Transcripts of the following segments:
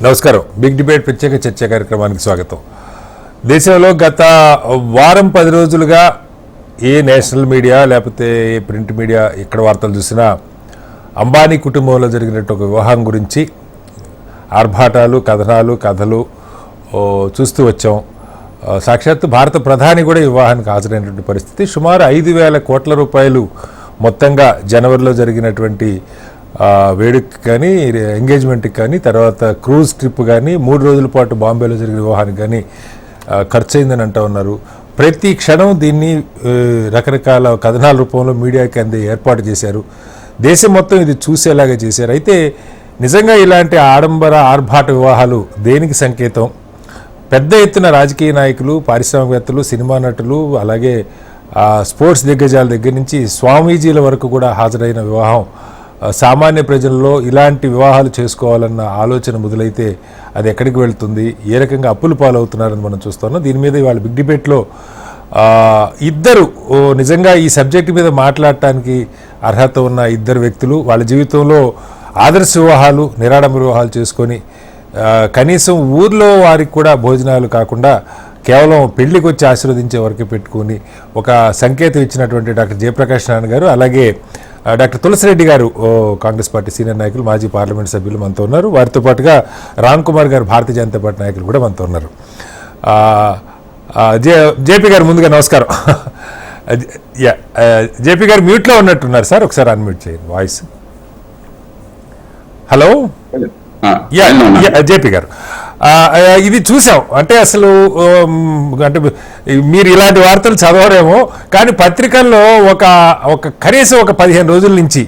నమస్కారం. Big debate ప్రత్యేక చర్చ కార్యక్రమానికి స్వాగతం. దేశంలో గత వారం 10 రోజులుగా ఏ నేషనల్ మీడియా లేకపోతే ఏ ప్రింట్ మీడియా ఇక్కడ వార్తలు చూసినా అంబానీ కుటుంబంలో జరిగినట్టు ఒక వివాహం గురించి ఆర్భాటాలు, కథలు చూస్తూ వచ్చాం. సాక్షాత్తు భారత ప్రధాని కూడా వివాహానికి హాజరైనటువంటి పరిస్థితి. సుమారు 5,000 కోట్ల రూపాయలు మొత్తంగా జనవరిలో జరిగినటువంటి వేడుకకి కానీ, ఎంగేజ్మెంట్కి కానీ, తర్వాత క్రూజ్ ట్రిప్ కానీ, 3 రోజుల పాటు బాంబేలో జరిగిన వివాహానికి కానీ ఖర్చు అయిందని అంటూ ఉన్నారు. ప్రతి క్షణం దీన్ని రకరకాల కథనాల రూపంలో మీడియాకి అందే ఏర్పాటు చేశారు. దేశం మొత్తం ఇది చూసేలాగా చేశారు. అయితే నిజంగా ఇలాంటి ఆడంబర ఆర్భాట వివాహాలు దేనికి సంకేతం? పెద్ద ఎత్తున రాజకీయ నాయకులు, పారిశ్రామికవేత్తలు, సినిమా నటులు, అలాగే స్పోర్ట్స్ దిగ్గజాల దగ్గర నుంచి స్వామీజీల వరకు కూడా హాజరైన వివాహం. సామాన్య ప్రజల్లో ఇలాంటి వివాహాలు చేసుకోవాలన్న ఆలోచన మొదలైతే అది ఎక్కడికి వెళ్తుంది, ఏ రకంగా అప్పులు పాలవుతున్నారని మనం చూస్తున్నాం. దీని మీద ఇవాళ బిగ్ డిబేట్లో ఇద్దరు నిజంగా ఈ సబ్జెక్ట్ మీద మాట్లాడటానికి అర్హత ఉన్న ఇద్దరు వ్యక్తులు, వాళ్ళ జీవితంలో ఆదర్శ వివాహాలు, నిరాడంబర వివాహాలు చేసుకొని కనీసం ఊర్లో వారికి కూడా భోజనాలు కాకుండా కేవలం పెళ్లికి వచ్చి ఆశీర్వదించే వరకు పెట్టుకుని ఒక సంకేతం ఇచ్చినటువంటి డాక్టర్ జయప్రకాష్ నారాయణ గారు, అలాగే డాక్టర్ తులసిరెడ్డి గారు, కాంగ్రెస్ పార్టీ సీనియర్ నాయకులు, మాజీ పార్లమెంట్ సభ్యులు మనతో ఉన్నారు. వారితో పాటుగా రామ్ కుమార్ గారు, భారతీయ జనతా పార్టీ నాయకులు కూడా మనతో ఉన్నారు. జేపీ గారు ముందుగా నమస్కారం. జేపీ గారు మ్యూట్లో ఉన్నట్టున్నారు సార్, ఒకసారి అన్మ్యూట్ చేయండి వాయిస్. హలో జేపీ గారు, ఇది చూసాం. అంటే అసలు అంటే మీరు ఇలాంటి వార్తలు చదవరేమో, కానీ పత్రికల్లో ఒక కనీసం ఒక 15 రోజుల నుంచి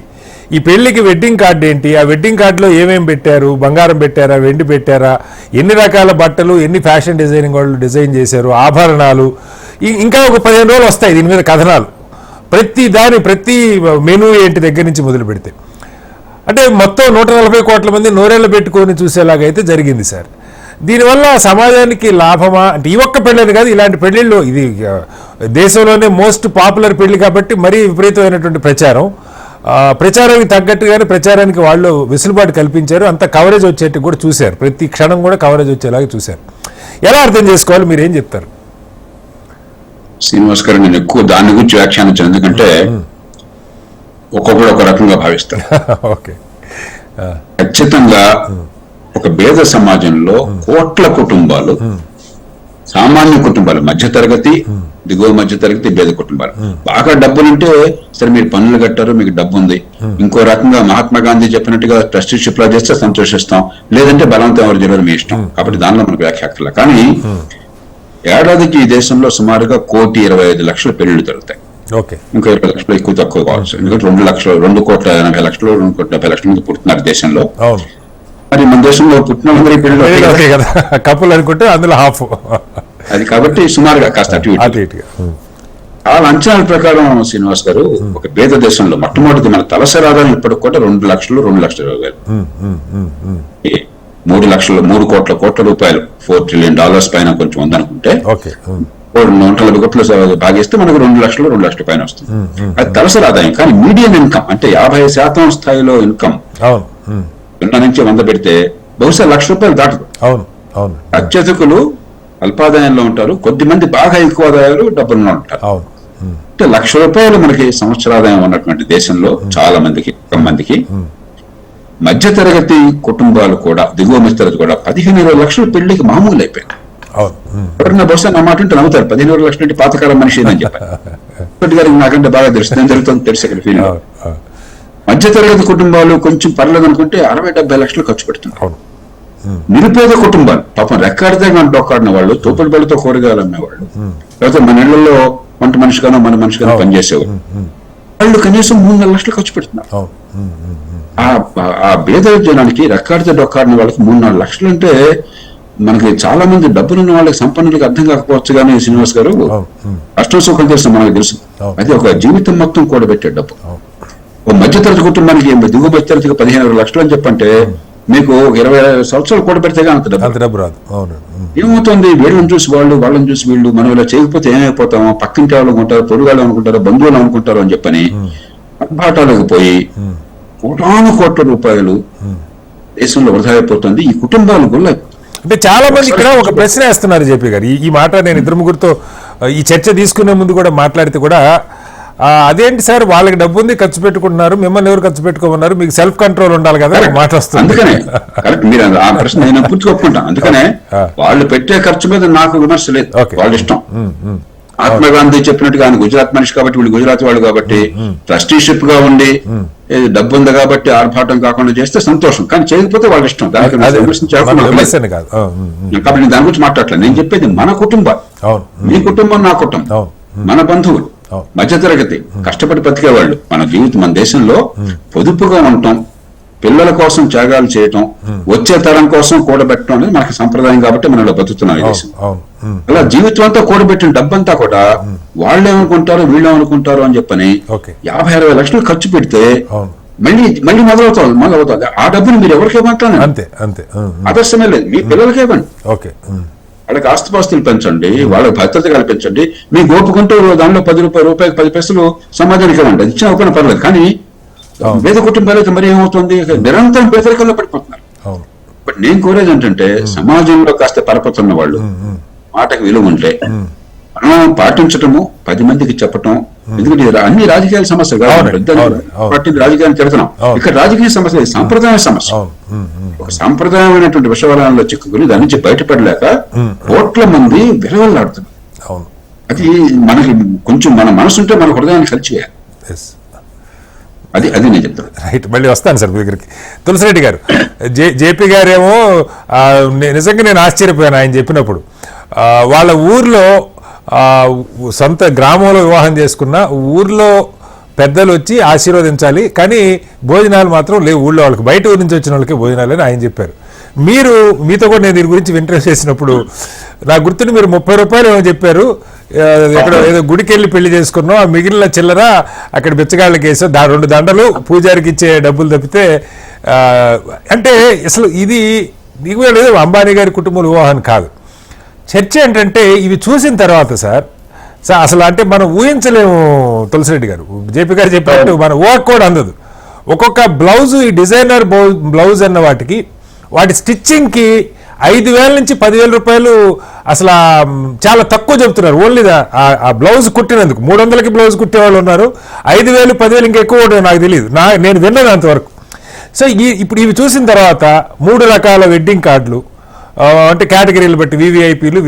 ఈ పెళ్లికి వెడ్డింగ్ కార్డు ఏంటి, ఆ వెడ్డింగ్ కార్డులో ఏమేమి పెట్టారు, బంగారం పెట్టారా, వెండి పెట్టారా, ఎన్ని రకాల బట్టలు, ఎన్ని ఫ్యాషన్ డిజైనింగ్ వాళ్ళు డిజైన్ చేశారు, ఆభరణాలు, ఇంకా ఒక 15 రోజులు వస్తాయి దీని మీద కథనాలు. ప్రతి మెనూ ఏంటి దగ్గర నుంచి మొదలు పెడితే అంటే మొత్తం 140 కోట్ల మంది నోరేళ్ళు పెట్టుకొని చూసేలాగైతే జరిగింది సార్. దీనివల్ల సమాజానికి లాభమా? అంటే ఈ ఒక్క పెళ్ళని కాదు, ఇలాంటి పెళ్లిళ్ళు ఇది దేశంలోనే మోస్ట్ పాపులర్ పెళ్లి కాబట్టి మరీ విపరీతమైనటువంటి ప్రచారానికి తగ్గట్టుగానే ప్రచారానికి వాళ్ళు వెసులుబాటు కల్పించారు. అంత కవరేజ్ వచ్చేట్టు కూడా చూశారు, ప్రతి క్షణం కూడా కవరేజ్ వచ్చేలాగా చూశారు. ఎలా అర్థం చేసుకోవాలి, మీరేం చెప్తారు? శ్రీనివాస్ గారు, నేను ఎక్కువ దాని గురించి వ్యాఖ్యానించాను, ఎందుకంటే ఒక్కొక్కరు ఒక రకంగా భావిస్తారు. ఖచ్చితంగా ఒక పేద సమాజంలో కోట్ల కుటుంబాలు, సామాన్య కుటుంబాలు, మధ్యతరగతి, దిగువ మధ్యతరగతి, పేద కుటుంబాలు, బాగా డబ్బులుంటే సరే మీరు పన్నులు కట్టారు, మీకు డబ్బు ఉంది, ఇంకో రకంగా మహాత్మా గాంధీ చెప్పినట్టుగా ట్రస్టీషిప్ లా చేస్తే సంతోషిస్తాం, లేదంటే బలవంతం ఎవరు చేయడం మీ ఇష్టం. కాబట్టి దానిలో మనకు వ్యాఖ్యాక్కర్ల. కానీ ఏడాదికి ఈ దేశంలో సుమారుగా 1,25,00,000 పెళ్లిళ్ళు జరుగుతాయి. ఇంకా 20 లక్షలు ఎక్కువ తక్కువ కావచ్చు, ఎందుకంటే 2,80,00,000 2,70,00,000 మంది పుడుతున్నారు దేశంలో. మరి మన దేశంలో పుట్టిన వాళ్ళందరికీ పెళ్లి కపుల్ అనుకుంటే అందులో హాఫ్ అది. కాబట్టి సుమారుగా కాస్త ఆ అంచనాల ప్రకారం శ్రీనివాస్ గారు, ఒక పేద దేశంలో మొట్టమొదటి మన తలసరి ఆదాయం ఇప్పటికి కూడా 2,20,000 3 కోట్ల రూపాయలు, $4 ట్రిలియన్ పైన కొంచెం ఉందనుకుంటే 140 కోట్లు భాగిస్తే మనకు 2,00,000 పైన వస్తుంది. అది తలసరి ఆదాయం. కానీ మీడియం ఇన్కమ్ అంటే 50% స్థాయిలో ఇన్కమ్ 0 నుంచి 100 పెడితే బహుశా ₹1,00,000 దాటదు. అత్యధికులు అల్పాదాయంలో ఉంటారు, కొద్దిమంది బాగా ఎక్కువ ఆదాయాలు డబ్బులు ఉంటారు. అంటే ₹1,00,000 మనకి సంవత్సరాదాయం ఉన్నటువంటి దేశంలో చాలా మందికి, మధ్యతరగతి కుటుంబాలు కూడా, దిగువ మధ్యతరగతి కూడా 15-20 లక్షల పెళ్లికి మామూలు అయిపోయింది. ఎవరన్నా బహుశా నా మాట ఉంటే నమ్ముతారు, 15 లక్షల అంటే పాతకాలం మనిషి అని చెప్పారు. ఇప్పటి గారికి నాకంటే బాగా తెలుస్తుంది, ఏం జరుగుతుంది తెలుసు అక్కడ ఫీలింగ్. మధ్యతరగతి కుటుంబాలు కొంచెం పర్లేదు అనుకుంటే 60-70 లక్షలు ఖర్చు పెడుతున్నారు. నిరుపేద కుటుంబాలు పాపం రెక్కాడితే డొక్కాడిన వాళ్ళు, తోపుడు బళ్ళతో కూరగాయలు అమ్మేవాళ్ళు, లేకపోతే మన ఇళ్లలో వంట మనిషిగానో మన మనిషిగానో పనిచేసేవాళ్ళు, వాళ్ళు కనీసం 3-4 లక్షలు ఖర్చు పెడుతున్నారు. ఆ పేద జనానికి, రెక్కాడితే డొక్కాడిన వాళ్ళకి 3-4 లక్షలు అంటే మనకి చాలా మంది డబ్బులున్న వాళ్ళకి, సంపన్నులకి అర్థం కాకపోవచ్చు. కానీ శ్రీనివాస్ గారు, కష్టం సుఖం తెలుసు మనకు తెలుసు. అయితే ఒక జీవితం మొత్తం కూడబెట్టే డబ్బు ఒక మధ్యతరగతి కుటుంబానికి, దిగువ మధ్యతరగతికి 15 లక్షలు అని చెప్పంటే మీకు 20 సంవత్సరాలు కూడబెడితేగా అంత డబ్బు రాదు. ఏమవుతుంది, వీళ్ళని చూసి వాళ్ళని చూసి వీళ్ళు, మనం ఇలా చేయకపోతే ఏమైపోతామో, పక్కింటి వాళ్ళు అనుకుంటారు, పొరుగాళ్ళు అనుకుంటారు, బంధువులు అనుకుంటారు అని చెప్పని అర్భాటాలకు పోయి కోటాను కోట్ల రూపాయలు దేశంలో వృధా అయిపోతుంది, ఈ కుటుంబాలు గుల్ల. అంటే చాలా మంది ఇక్కడ ఒక ప్రశ్న వేస్తున్నారు జేపీ గారు, ఈ మాట నేను ఇద్దరు ముగ్గురితో ఈ చర్చ తీసుకునే ముందు కూడా మాట్లాడితే కూడా, అదేంటి సార్ వాళ్ళకి డబ్బు ఉంది ఖర్చు పెట్టుకుంటున్నారు, మిమ్మల్ని ఎవరు ఖర్చు పెట్టుకోమన్నారు, మీకు సెల్ఫ్ కంట్రోల్ ఉండాలి కదా మాట వస్తుంది. అందుకనే కరెక్ట్, మీరు ఆ ప్రశ్న నేను పూర్తిగా ఒప్పుకుంటాను. అందుకనే వాళ్ళు పెట్టే ఖర్చు మీద నాకు విమర్శ లేదు, వాళ్ళ ఇష్టం. మహాత్మా గాంధీ చెప్పినట్టుగా ఆయన గుజరాత్ మనిషి కాబట్టి, వీళ్ళు గుజరాత్ వాళ్ళు కాబట్టి ట్రస్టీషిప్ గా ఉండి డబ్బు ఉంది కాబట్టి ఆర్భాటం కాకుండా చేస్తే సంతోషం, కానీ చేయకపోతే వాళ్ళ ఇష్టం. దానికి కాబట్టి నేను దాని గురించి మాట్లాడలేదు. నేను చెప్పేది మన కుటుంబం, మీ కుటుంబం నా కుటుంబం, మన బంధువులు, మధ్యతరగతి కష్టపడి బతికేవాళ్ళు. మన జీవితం, మన దేశంలో పొదుపుగా ఉండటం, పిల్లల కోసం త్యాగాలు చేయటం, వచ్చే తరం కోసం కూడబెట్టడం అనేది మనకి సంప్రదాయం కాబట్టి మనలో బతుకుతున్నాం ఈ దేశం. అలా జీవితం అంతా కూడబెట్టిన డబ్బంతా కూడా వాళ్ళు ఏమనుకుంటారు వీళ్ళు ఏమనుకుంటారు అని చెప్పని 50-60 లక్షలు ఖర్చు పెడితే మళ్ళీ మొదలవుతుంది. ఆ డబ్బుని మీరు ఎవరికి ఇవ్వట్లేదు, అంతే అంతే, ఆదర్శమే లేదు. మీ పిల్లలకి ఇవ్వండి, వాళ్ళకి ఆస్తిపాస్తులు పెంచండి, వాళ్ళకి భద్రత కల్పించండి. మీ గోపుకుంటూ దానిలో రూపాయకి 10 పైసలు సమాజానికి ఇవ్వండి, అది ఇచ్చిన ఒక పర్లేదు. కానీ పేద కుటుంబాలు అయితే మరి ఏమవుతుంది, నిరంతరం పేదరికంలో పడిపోతున్నారు. బట్ నేను కోరేది ఏంటంటే సమాజంలో కాస్త పరపతున్న వాళ్ళు, మాటకు విలువ ఉంటే మనం పాటించటము, 10 మందికి చెప్పటం. ఎందుకంటే అన్ని రాజకీయాల సమస్య కాదు, రాజకీయాన్ని తిడుతున్నాం. ఇక్కడ రాజకీయ సమస్య, సాంప్రదాయ సమస్య. ఒక సాంప్రదాయమైనటువంటి విషవలయంలో చిక్కుకుని దాని నుంచి బయటపడలేక కోట్ల మంది విలువలాడుతున్నారు. అది మనకి కొంచెం మన మనసు ఉంటే మన హృదయాన్ని కలిసి చేయాలి. అది నేను చెప్తాను. రైట్, మళ్ళీ వస్తాను సార్ మీ దగ్గరికి. తులసిరెడ్డి గారు, జేపీ గారేమో నిజంగా నేను ఆశ్చర్యపోయాను ఆయన చెప్పినప్పుడు. వాళ్ళ ఊర్లో సొంత గ్రామంలో వివాహం చేసుకున్న ఊర్లో పెద్దలు వచ్చి ఆశీర్వదించాలి, కానీ భోజనాలు మాత్రం లేవు ఊళ్ళో వాళ్ళకి, బయట ఊరి నుంచి వచ్చిన వాళ్ళకి భోజనాలు అని ఆయన చెప్పారు. మీతో కూడా నేను దీని గురించి ఇంటర్వ్యూ చేసినప్పుడు నాకు గుర్తుండి మీరు 30 రూపాయలు ఏమో చెప్పారు, ఎక్కడ ఏదో గుడికి వెళ్ళి పెళ్లి చేసుకున్నాం, ఆ మిగిలిన చిల్లర అక్కడ బిచ్చగాళ్ళకి వేసాం, 2 దండలు పూజారికి ఇచ్చే డబ్బులు తప్పితే. అంటే అసలు ఇది నీకు లేదు అంబానీ గారి కుటుంబం వివాహం కాదు. చర్చ ఏంటంటే ఇవి చూసిన తర్వాత సార్ అసలు అంటే మనం ఊహించలేము. తులసిరెడ్డి గారు, జేపీ గారు చెప్పినట్టు మన ఊహకు కూడా అందదు. ఒక్కొక్క బ్లౌజ్, ఈ డిజైనర్ బ్లౌజ్ అన్న వాటి స్టిచ్చింగ్కి 5,000 నుంచి 10,000 రూపాయలు అసలు చాలా తక్కువ చెబుతున్నారు. ఓన్లీ ఆ బ్లౌజ్ కుట్టినందుకు 300కి బ్లౌజ్ కుట్టేవాళ్ళు ఉన్నారు, 5,000 10,000 ఇంకా ఎక్కువ కూడా నాకు తెలియదు, నేను విన్నది అంతవరకు. సో ఇప్పుడు ఇవి చూసిన తర్వాత 3 రకాల వెడ్డింగ్ కార్డులు, అంటే కేటగిరీలు బట్టి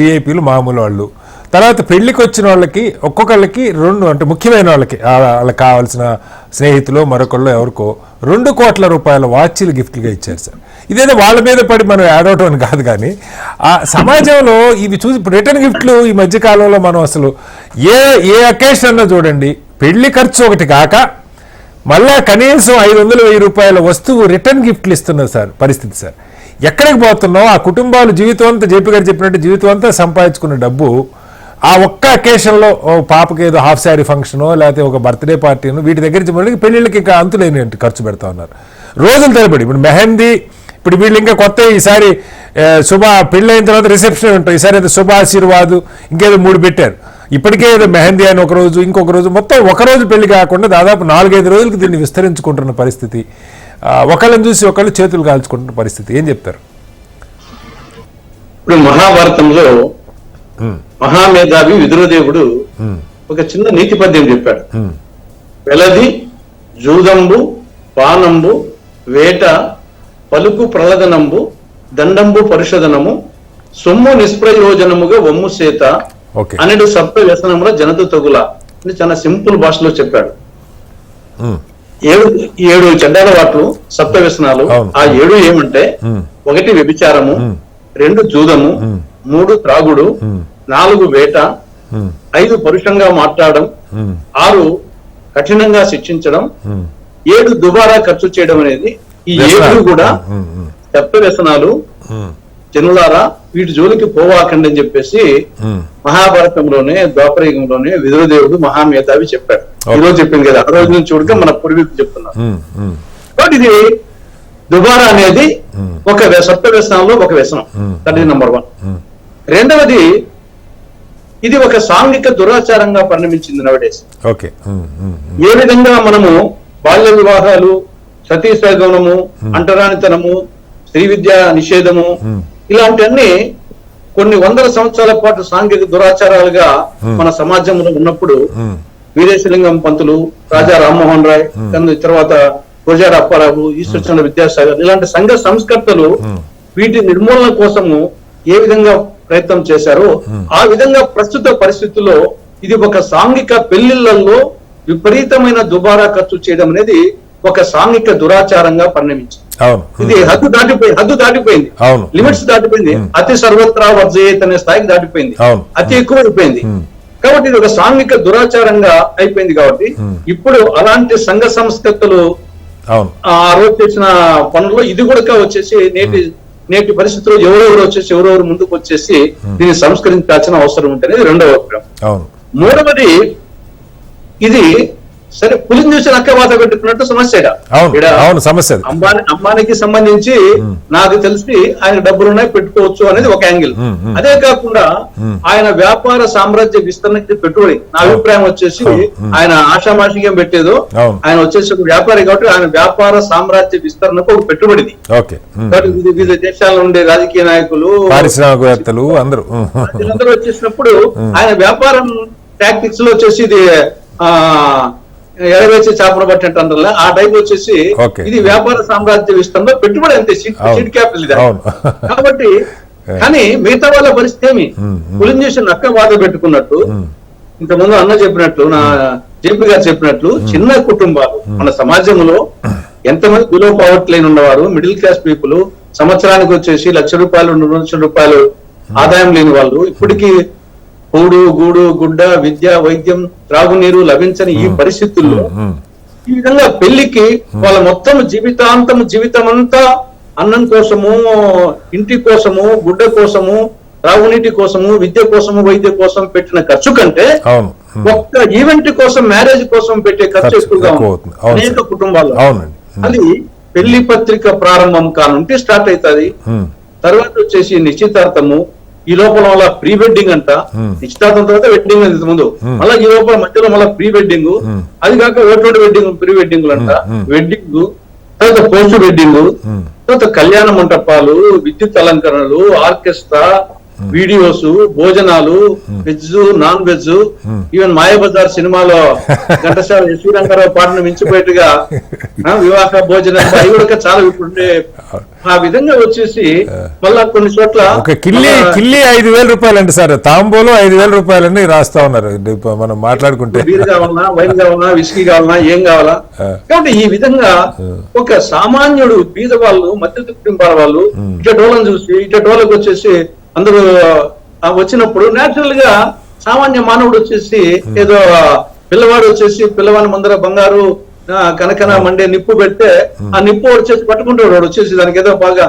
విఐపీలు మామూలు వాళ్ళు, తర్వాత పెళ్లికి వచ్చిన వాళ్ళకి ఒక్కొక్కళ్ళకి 2, అంటే ముఖ్యమైన వాళ్ళకి వాళ్ళకి కావాల్సిన స్నేహితులు మరొకళ్ళు ఎవరికో 2 కోట్ల రూపాయల వాచీలు గిఫ్ట్లుగా ఇచ్చారు సార్. ఇదేదో వాళ్ళ మీద పడి మనం యాడ్ అవటం అని కాదు, కానీ ఆ సమాజంలో ఇవి చూసి ఇప్పుడు రిటర్న్ గిఫ్ట్లు ఈ మధ్యకాలంలో మనం అసలు ఏ అకేషన్ అన్నా చూడండి, పెళ్లి ఖర్చు ఒకటి కాక మళ్ళా కనీసం 500-1000 రూపాయల వస్తువు రిటర్న్ గిఫ్ట్లు ఇస్తున్నారు సార్ పరిస్థితి సార్. ఎక్కడికి పోతున్నావు? ఆ కుటుంబాలు జీవితం అంతా, జేపీ గారు చెప్పినట్టు జీవితం అంతా సంపాదించుకున్న డబ్బు ఆ ఒక్క అకేషన్లో పాపకి ఏదో హాఫ్ శారీ ఫంక్షనో లేకపోతే ఒక బర్త్డే పార్టీనో వీటి దగ్గర నుంచి మళ్ళీ పెళ్లిళ్ళకి ఇంకా అంతులేని ఖర్చు పెడతా ఉన్నారు రోజుల తరబడి. ఇప్పుడు మెహందీ, ఇప్పుడు వీళ్ళు ఇంకా కొత్త ఈసారి పెళ్ళైన తర్వాత రిసెప్షన్ ఉంటాయి, ఈసారి ఏదో శుభాశీర్వాదు ఇంకేదో 3 పెట్టారు. ఇప్పటికే ఏదో మెహందీ అని ఒక రోజు, ఇంకొక రోజు, మొత్తం ఒకరోజు పెళ్లి కాకుండా దాదాపు 4-5 రోజులకి దీన్ని విస్తరించుకుంటున్న పరిస్థితి. ఒకళ్ళని చూసి ఒకళ్ళు చేతులు కాల్చుకుంటున్న పరిస్థితి. ఏం చెప్తారు? ఇప్పుడు మహాభారతంలో మహామేధావి విదురదేవుడు ఒక చిన్న నీతి పద్యం చెప్పాడు. వెలది, జూదంబు, పానంబు, వేట, పలుకు ప్రలదనంబు, దండంబు పరిశోధనము, సొమ్ము నిష్ప్రయోజనముగా వమ్ము చేత అనడు సప్త వ్యసనముల జనత తగుల అని చాలా సింపుల్ భాషలో చెప్పాడు. 7 చెడ్డాల వాట్లు సప్త వ్యసనాలు. ఆ 7 ఏమంటే 1 వ్యభిచారము, 2 జూదము, 3 త్రాగుడు, 4 వేట, 5 పరుషంగా మాట్లాడడం, 6 కఠినంగా శిక్షించడం, 7 దుబారా ఖర్చు చేయడం అనేది ఈ 7 కూడా సప్త వ్యసనాలు. జనులారా వీటి జోలికి పోవాకండి అని చెప్పేసి మహాభారతంలోనే ద్వాపరయుగంలోనే విదురదేవుడు మహామేధావి చెప్పాడు. ఈ రోజు చెప్పింది కదా, ఆ రోజు నుంచి చూడక మన పూర్వీకులు చెప్తున్నారు. కాబట్టి ఇది దుబారా అనేది ఒక సప్త వ్యసనంలో ఒక వ్యసనం. That is number 1. రెండవది, ఇది ఒక సాంఘిక దురాచారంగా పరిణమించింది నవడేస్. ఏ విధంగా మనము బాల్య వివాహాలు, సతీ సహగమనము, అంటరానితనము, స్త్రీ విద్య నిషేధము, ఇలాంటివన్నీ కొన్ని వందల సంవత్సరాల పాటు సాంఘిక దురాచారాలుగా మన సమాజంలో ఉన్నప్పుడు వీరేశలింగం పంతులు, రాజా రామ్మోహన్ రాయ్, తర్వాత గురజాడ అప్పారావు, ఈశ్వరచంద్ర విద్యాసాగర్ ఇలాంటి సంఘ సంస్కర్తలు వీటి నిర్మూలన కోసము ఏ విధంగా ప్రయత్నం చేశారో ఆ విధంగా ప్రస్తుత పరిస్థితుల్లో ఇది ఒక సాంఘిక పెళ్లిళ్లలో విపరీతమైన దుబారా ఖర్చు చేయడం అనేది ఒక సాంఘిక దురాచారంగా పరిణమించింది. ఇది హద్దు దాటిపోయింది, లిమిట్స్ దాటిపోయింది, అతి సర్వత్రా వర్జయేత్ అనే స్థాయికి దాటిపోయింది, అతి ఎక్కువ అయిపోయింది. కాబట్టి ఇది ఒక సాంఘిక దురాచారంగా అయిపోయింది. కాబట్టి ఇప్పుడు అలాంటి సంఘ సంస్కర్తలు ఆ రోజు చేసిన పనుల్లో ఇది కూడా వచ్చేసి నేటి పరిస్థితుల్లో ఎవరెవరు ముందుకు వచ్చేసి దీన్ని సంస్కరించాల్సిన అవసరం ఉంటుంది. రెండవ అభిప్రాయం. మూడవది, ఇది సరే పులిని చూసి నక్క వాత పెట్టుకున్నట్టు సమస్య. అంబానీకి సంబంధించి నాకు తెలిసి ఆయన డబ్బులు ఉన్నాయి, పెట్టుకోవచ్చు అనేది ఒక యాంగిల్. అదే కాకుండా ఆయన వ్యాపార సామ్రాజ్య విస్తరణకి పెట్టుబడి, నా అభిప్రాయం వచ్చేసి ఆయన ఆషామాషిగా పెట్టేదో, ఆయన వచ్చేసి ఒక వ్యాపారి కాబట్టి ఆయన వ్యాపార సామ్రాజ్య విస్తరణకు ఒక పెట్టుబడిది. వివిధ దేశాల్లో ఉండే రాజకీయ నాయకులు, పారిశ్రామికవేత్తలు అందరూ వచ్చేసినప్పుడు ఆయన వ్యాపారం టాక్టిక్స్ లో వచ్చేసి ఇది ఎడవేసి చేపలు పట్టినట్టు అంటారు, ఆ టైప్ వచ్చేసి ఇది వ్యాపార సామ్రాజ్య విస్తరణలో పెట్టుబడి అంతే, సీడ్ క్యాపిటల్ ఇది. కాబట్టి కానీ మిగతా వాళ్ళ పరిస్థితి ఏమి, పులిని చేసి నక్క బాధ పెట్టుకున్నట్టు ఇంతకుముందు అన్న చెప్పినట్లు, నా జేపీ గారు చెప్పినట్లు, చిన్న కుటుంబాలు మన సమాజంలో ఎంతమంది బిలో పవర్టీ లైన్ ఉన్నవారు, మిడిల్ క్లాస్ పీపుల్, సంవత్సరానికి వచ్చేసి ₹1,00,000 ₹2,00,000 ఆదాయం లేని వాళ్ళు ఇప్పటికీ కూడు గూడు గుడ్డ విద్య వైద్యం త్రాగునీరు లభించని ఈ పరిస్థితుల్లో ఈ విధంగా పెళ్లికి వాళ్ళ మొత్తం జీవితం అంతా అన్నం కోసము, ఇంటి కోసము, గుడ్డ కోసము, త్రాగునీటి కోసము, విద్య కోసము, వైద్య కోసం పెట్టిన ఖర్చు కంటే ఒక్క ఈవెంట్ కోసం, మ్యారేజ్ కోసం పెట్టే ఖర్చు ఎక్కువగా ఉంది అనేక కుటుంబాల్లో. అది పెళ్లి పత్రిక ప్రారంభం కానుంటే స్టార్ట్ అవుతుంది. తర్వాత వచ్చేసి నిశ్చితార్థము, ఈ లోపల మళ్ళీ ప్రీ వెడ్డింగ్ అంట, నిశ్చితార్థం తర్వాత వెడ్డింగ్ అంత ముందు, మళ్ళీ ఈ లోపల మధ్యలో మళ్ళీ ప్రీ వెడ్డింగ్, అది కాక ఓటోడి వెడ్డింగ్, ప్రీ వెడ్డింగ్ అంట, వెడ్డింగ్ తర్వాత పోస్ట్ వెడ్డింగ్, తర్వాత కళ్యాణ మంటపాలు, విద్యుత్ అలంకరణలు, ఆర్కెస్ట్రా, వీడియోస్, భోజనాలు, veg non veg, even Mayabazar సినిమాలో ఘంటసాల ఎస్వి రంగారావు పాటను మించిపోయేట్టుగా వివాహ భోజనం అవి కూడా చాలా ఇప్పుడు ఆ విధంగా వచ్చేసి మళ్ళా కొన్ని చోట్ల కిల్లి ₹5,000 అండి సార్, తాంబూలో ₹5,000 అని రాస్తా ఉన్నారు మనం మాట్లాడుకుంటే. బీర్ కావాలన్నా, వైన్ కావాలన్నా, విస్కీ కావాలన్నా, ఏం కావాలా. కాబట్టి ఈ విధంగా ఒక సామాన్యుడు, బీద వాళ్ళు, మధ్య కుటుంబాల వాళ్ళు ఇట్లా డోలను చూసి ఇట్లా డోలకు వచ్చేసి అందరూ వచ్చినప్పుడు నేచురల్ గా సామాన్య మానవుడు వచ్చేసి ఏదో పిల్లవాడు వచ్చేసి పిల్లవాని ముందర బంగారు కనకన మండే నిప్పు పెడితే ఆ నిప్పు వచ్చేసి పట్టుకుంటాడు, వాడు వచ్చేసి దానికి ఏదో బాగా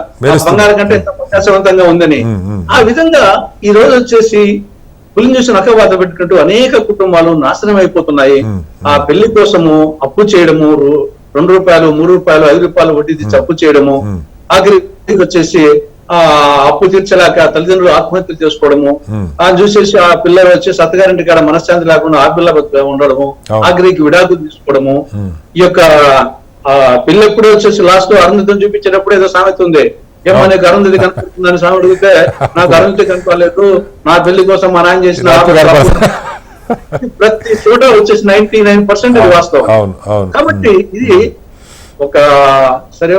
బంగారం కంటే ఎంత ప్రకాశవంతంగా ఉందని. ఆ విధంగా ఈ రోజు వచ్చేసి పులిని చూసి నక్కవాత పెట్టుకుంటూ అనేక కుటుంబాలు నాశనం అయిపోతున్నాయి. ఆ పెళ్లి కోసము అప్పు చేయడము, ₹2, ₹3, ₹5 వడ్డీ తెచ్చి అప్పు చేయడము, ఆఖరికి వచ్చేసి ఆ అప్పు తీర్చలేక తల్లిదండ్రులు ఆత్మహత్యలు చేసుకోవడము, చూసేసి ఆ పిల్లలు వచ్చేసి అత్తగారింటి కాడ మనశ్శాంతి లేకుండా ఆ పిల్ల ఉండడము, ఆఖరికి విడాకులు తీసుకోవడము. ఈ యొక్క పిల్ల ఎప్పుడు వచ్చేసి లాస్ట్ అరుంధతిని చూపించేటప్పుడు ఏదో సామెత ఉంది, ఏమో నీకు అరుంధతి కనపడుతుందని స్వామి అడిగితే, నాకు అరుంధతి కనపడలేదు, నా పెళ్లి కోసం మా నాయన చేసిన ప్రతి చోట వచ్చేసి 99% ఇది వాస్తవం. కాబట్టి ఇది ఒక సరే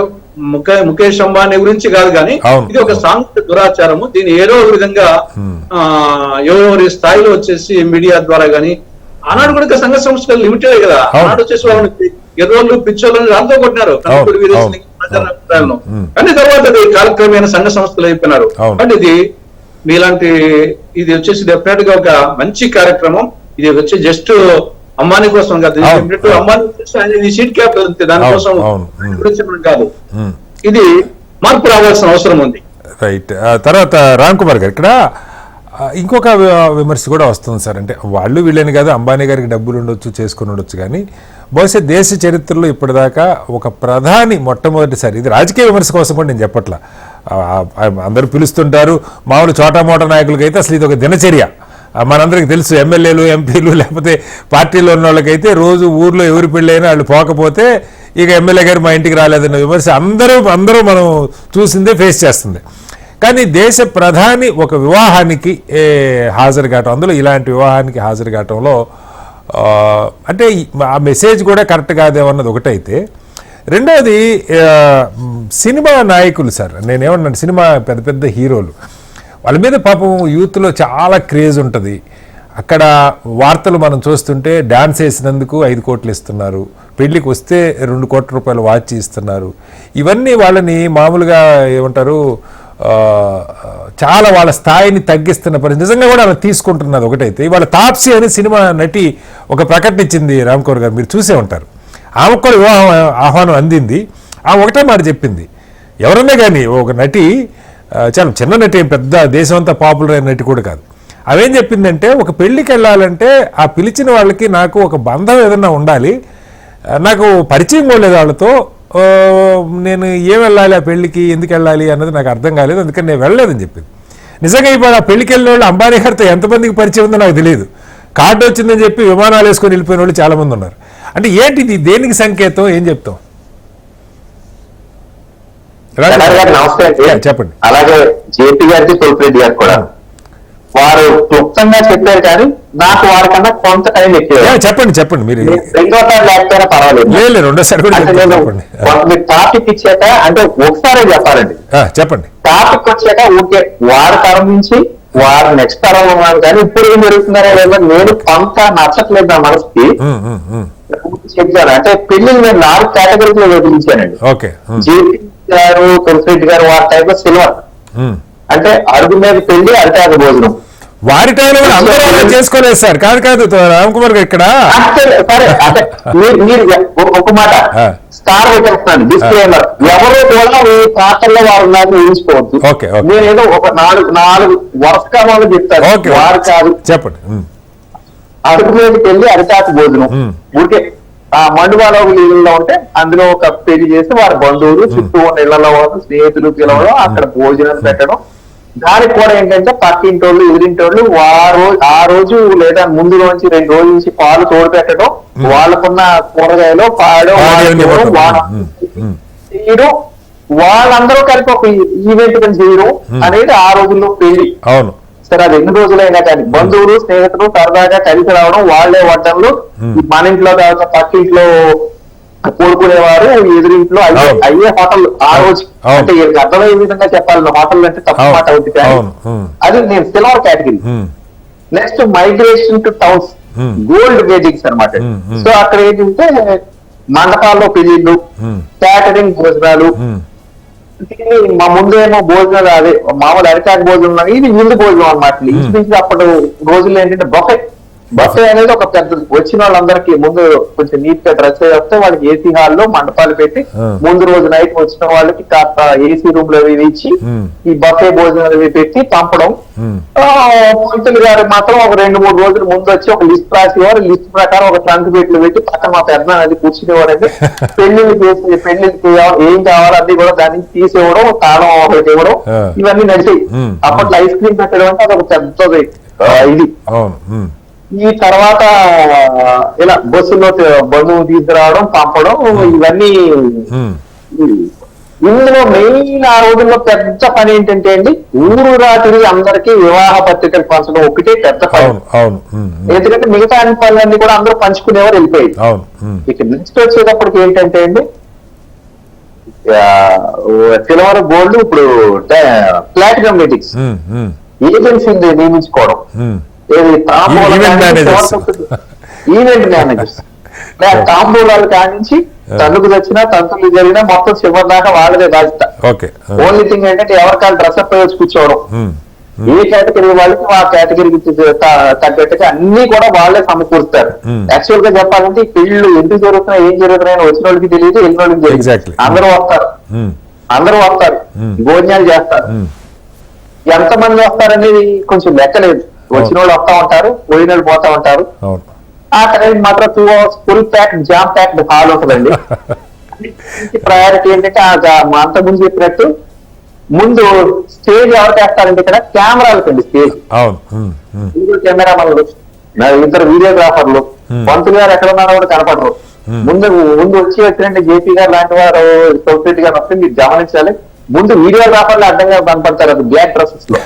ముఖేష్ అంబానీ గురించి కాదు కానీ ఇది ఒక సాంఘిక దురాచారము. దీన్ని ఏదో విధంగా ఎవరెవరి స్థాయిలో వచ్చేసి మీడియా ద్వారా గానీ, ఆనాడు కూడా సంఘ సంస్థలు లిమిటెడ్ కదా, ఆనాడు వచ్చేసి వాళ్ళని ఎర్రోళ్ళు పిచ్చోళ్ళని దాంతో కొట్టినారు కానీ తర్వాత అది కాలక్రమేణ సంఘ సంస్థలు అయిపోయినారు. అంటే ఇది వచ్చేసి డెఫినెట్ గా ఒక మంచి కార్యక్రమం. ఇది వచ్చి జస్ట్ అంబానీ కోసం కాదు, అంబానీ సీట్ క్యాపిటల్ అంతే, దానికోసం కాదు. ఇది మార్పు రావాల్సిన అవసరం ఉంది. రైట్. తర్వాత రామ్ కుమార్ గారు, ఇక్కడ ఇంకొక విమర్శ కూడా వస్తుంది సార్. అంటే వాళ్ళు వీళ్ళని కాదు, అంబానీ గారికి డబ్బులు ఉండొచ్చు, చేసుకుని ఉండొచ్చు, కానీ బహుశా దేశ చరిత్రలో ఇప్పటిదాకా ఒక ప్రధాని మొట్టమొదటిసారి, ఇది రాజకీయ విమర్శ కోసం కూడా నేను చెప్పట్లా, అందరూ పిలుస్తుంటారు మామూలు చోటా మోటా నాయకులకైతే అసలు ఇది ఒక దినచర్య, మనందరికి తెలుసు ఎమ్మెల్యేలు ఎంపీలు లేకపోతే పార్టీలో ఉన్న వాళ్ళకైతే రోజు ఊర్లో ఎవరి పెళ్ళైనా వాళ్ళు పోకపోతే ఇక ఎమ్మెల్యే గారు మా ఇంటికి రాలేదన్న విమర్శ అందరూ మనం చూసిందే ఫేస్ చేస్తుంది. కానీ దేశ ప్రధాని ఒక వివాహానికి హాజరు కావటం, అందులో ఇలాంటి వివాహానికి హాజరు కావటంలో అంటే ఆ మెసేజ్ కూడా కరెక్ట్ కాదేమన్నది ఒకటైతే, రెండోది సినిమా నాయకులు సార్, నేనేమన్నాను, సినిమా పెద్ద పెద్ద హీరోలు వాళ్ళ మీద పాపం యూత్లో చాలా క్రేజ్ ఉంటుంది. అక్కడ వార్తలు మనం చూస్తుంటే డాన్స్ వేసినందుకు 5 కోట్లు ఇస్తున్నారు, పెళ్లికి వస్తే 2 కోట్ల రూపాయలు వాచ్ ఇస్తున్నారు. ఇవన్నీ వాళ్ళని మామూలుగా ఏమంటారు, చాలా వాళ్ళ స్థాయిని తగ్గిస్తున్న పరిస్థితి. నిజంగా కూడా అలా తీసుకుంటున్నది ఒకటైతే, ఇవాళ తాప్సీ అని సినిమా నటి ఒక ప్రకటన ఇచ్చింది, రామ్కౌర్ గారు మీరు చూసే ఉంటారు. ఆమెకు కూడా వివాహం ఆహ్వానం అందింది. ఆమె ఒకటే మాట చెప్పింది, ఎవరన్నా కానీ ఒక నటి, చాలా చిన్న నటి, పెద్ద దేశం అంతా పాపులర్ అయిన నటి కూడా కాదు, అవేం చెప్పిందంటే, ఒక పెళ్ళికి వెళ్ళాలంటే ఆ పిలిచిన వాళ్ళకి నాకు ఒక బంధం ఏదన్నా ఉండాలి, నాకు పరిచయం కూడా లేదు వాళ్ళతో, నేను ఏం వెళ్ళాలి ఆ పెళ్ళికి, ఎందుకు వెళ్ళాలి అన్నది నాకు అర్థం కాలేదు, అందుకని నేను వెళ్ళలేదని చెప్పింది. నిజంగా ఇప్పుడు ఆ పెళ్ళికి వెళ్ళిన వాళ్ళు అంబానీ గారితో ఎంతమందికి పరిచయం ఉందో నాకు తెలియదు. కార్డు వచ్చిందని చెప్పి విమానాలు వేసుకొని వెళ్ళిపోయిన వాళ్ళు చాలామంది ఉన్నారు. అంటే ఏంటిది, దేనికి సంకేతం, ఏం చెప్తాం? చెప్పండి. అలాగే జేపీ గారికి తొలిరెడ్డి గారు కూడా వారు క్లుప్తంగా చెప్పారు, కానీ నాకు వారికన్నా కొంత టైం ఎక్కువ. చెప్పండి మీరు. రెండోసారి లేకపోయినా పర్వాలేదు, రెండోసారి కూడా చెప్పండి. మీరు టాపిక్ ఇచ్చాక అంటే ఒకసారి చెప్పాలండి. చెప్పండి. టాపిక్ వచ్చాక ఓకే, వారి తరం నుంచి వారు నెక్స్ట్ తరం ఉన్నాను, కానీ ఇప్పుడు ఏం జరుగుతున్నారో లేదో నేను కొంత నచ్చట్లేదు నా మనసుకి చెప్తాను. అంటే పెళ్లిని నేను 4 కేటగిరీలో విభజించానండి. జేపీ గారు, తొలిరెడ్డి గారు వారి టైంలో సిల్వర్, అంటే అడుగు మీద పెళ్లి, అరిటాకు భోజనం. వారి టైంలో అందరూ చేసుకోలేదు సార్. కాదు రామ్ కుమార్ గారు ఇక్కడ సరే, అంటే మీరు ఒక మాట స్టార్ పెట్టేస్తున్నాను, డిస్క్లైమర్, ఎవరో కూడా ఈ పాత్రలో వారు ఉన్నారని ఊహించుకోవద్దు. నేనేదో ఒక 4 వరుసకామాలు చెప్తాను, వారు కాదు. చెప్పండి. అడుగు మీదకి వెళ్ళి అరిటాకు భోజనం, ఊరికే ఆ మండువాలో ఇళ్ళలో ఉంటే అందులో ఒక పెళ్లి చేసి వారి బంధువులు చుట్టూ ఉన్న ఇళ్లలో వాళ్ళు స్నేహితులు పిలవడం, అక్కడ భోజనం పెట్టడం. దానికి కూడా ఏంటంటే పక్కింటోళ్ళు ఎదురింటోళ్ళు ఆ రోజు లేదా ముందు నుంచి 2 రోజుల నుంచి పాలు తోడు పెట్టడం, వాళ్ళకున్న కూరగాయలు పాడో చేయడం, వాళ్ళందరూ కలిపి ఒక ఈవెంట్ చేయడం అనేది ఆ రోజుల్లో పెళ్లి. అవును సరే, అది ఎన్ని రోజులైనా కానీ బంధువులు స్నేహితులు సరదాగా కలిసి రావడం, వాళ్లే వడ్డంలో మన ఇంట్లో కాదు పక్కింట్లో కోరుకునేవారు, ఎదురింట్లో అయ్యే హోటల్ ఆ రోజు. అంటే అర్థమయ్యే విధంగా చెప్పాలి, హోటల్ అంటే తక్కువ మాట అవుతుంది, కానీ అది నేను silver category. Next migration to towns, gold weddings అనమాట. సో అక్కడ ఏంటంటే మండపాల్లో పెళ్లిళ్ళు, క్యాటరింగ్ భోజనాలు. మా ముందేమో భోజనాలు అదే మామూలు అరిటాకు భోజనం, ఇది విందు భోజనం అనమాట. ఇంచుమించు అప్పుడు రోజుల్లో ఏంటంటే బఫే అనేది ఒక పెద్ద, వచ్చిన వాళ్ళందరికీ ముందు కొంచెం నీట్ గా డ్రెస్ అయ్యి వస్తే వాళ్ళకి ఏసీ హాల్లో మండపాలు పెట్టి ముందు రోజు నైట్ వచ్చిన వాళ్ళకి కాస్త ఏసీ రూమ్ లో ఇచ్చి ఈ బఫే భోజనాలు పెట్టి పంపడం. పంతులు గారు మాత్రం ఒక 2-3 రోజులు ముందు వచ్చి ఒక లిస్ట్ రాసేవారు, లిస్ట్ ప్రకారం ఒక ట్రంక్ పెట్లు పెట్టి పక్కన మా పెద్ద అది కూర్చునేవారంటే పెళ్లిళ్ళు చేసి పెళ్లికి ఏం కావాలో అన్ని కూడా దాన్ని తీసివ్వడం, తాళం ఒకటి ఇవ్వడం, ఇవన్నీ నడిచాయి. అప్పట్లో ఐస్ క్రీమ్ పెట్టడం అంటే అదొక పెద్దది ఇది. ఈ తర్వాత ఇలా బస్సులో బంధువు తీసుకురావడం, పంపడం, ఇవన్నీ. ఇందులో మెయిన్ ఆ రోజుల్లో పెద్ద పని ఏంటంటే అండి, ఊరు రాత్రి అందరికీ వివాహ పత్రికలు పంచడం ఒకటే పెద్ద పని. ఎందుకంటే మిగతా అన్ని పనులన్నీ కూడా అందరూ పంచుకునేవారు, వెళ్ళిపోయి. ఇక నెక్స్ట్ వచ్చేటప్పటికి ఏంటంటే అండి, సిల్వర్, గోల్డ్, ఇప్పుడు ప్లాటినం వెడ్డింగ్స్ ఏజెన్సీని నియమించుకోవడం, ఈవెంట్ మేనేజర్స్. తాంబూలాలు కానించి తల్లుకు తెచ్చినా తంతులు జరిగినా మొత్తం చివరి దాకా వాళ్ళదే బాధ్యత. ఓన్లీ థింగ్ ఏంటంటే ఎవరికాలు డ్రెస్అప్ అయ్యి వచ్చి కూర్చోవడం, ఏ కేటగిరీ వాళ్ళకి ఆ కేటగిరీకి తగ్గట్టుగా అన్ని కూడా వాళ్ళే సమకూరుస్తారు. యాక్చువల్ గా చెప్పాలంటే ఈ పెళ్లిళ్ళు ఎందుకు జరుగుతున్నాయి, ఏం జరుగుతున్నాయని వచ్చిన వాళ్ళకి తెలియదు, వెళ్ళిన వాళ్ళకి తెలియదు. అందరూ వస్తారు, భోజనాలు చేస్తారు. ఎంతమంది వస్తారనేది కొంచెం లెక్కలేదు. వచ్చిన వాళ్ళు వస్తా ఉంటారు, పోయిన వాళ్ళు పోతా ఉంటారు. ఆ టైం మాత్రం 2 hours full packed, jam packed hall ఉంటుందండి. ప్రయారిటీ ఏంటంటే అంత ముందు చెప్పినట్టు ముందు స్టేజ్ ఎవరు చేస్తారంటే ఇక్కడ కెమెరాలకండి స్టేజ్. అవును. కెమెరామన్లు, ఇద్దరు వీడియోగ్రాఫర్లు, పంతులు గారు ఎక్కడ ఉన్నారో కూడా కనపడరు. ముందు వచ్చి వచ్చినట్టు జేపీ గారు లాంటి వారు సోసిటీ గారు వస్తే మీరు గమనించాలి. ముందు వీడియోగ్రాఫర్లు అడ్డంగా కనపడతారు అది బ్లాక్ డ్రెస్సెస్ లో.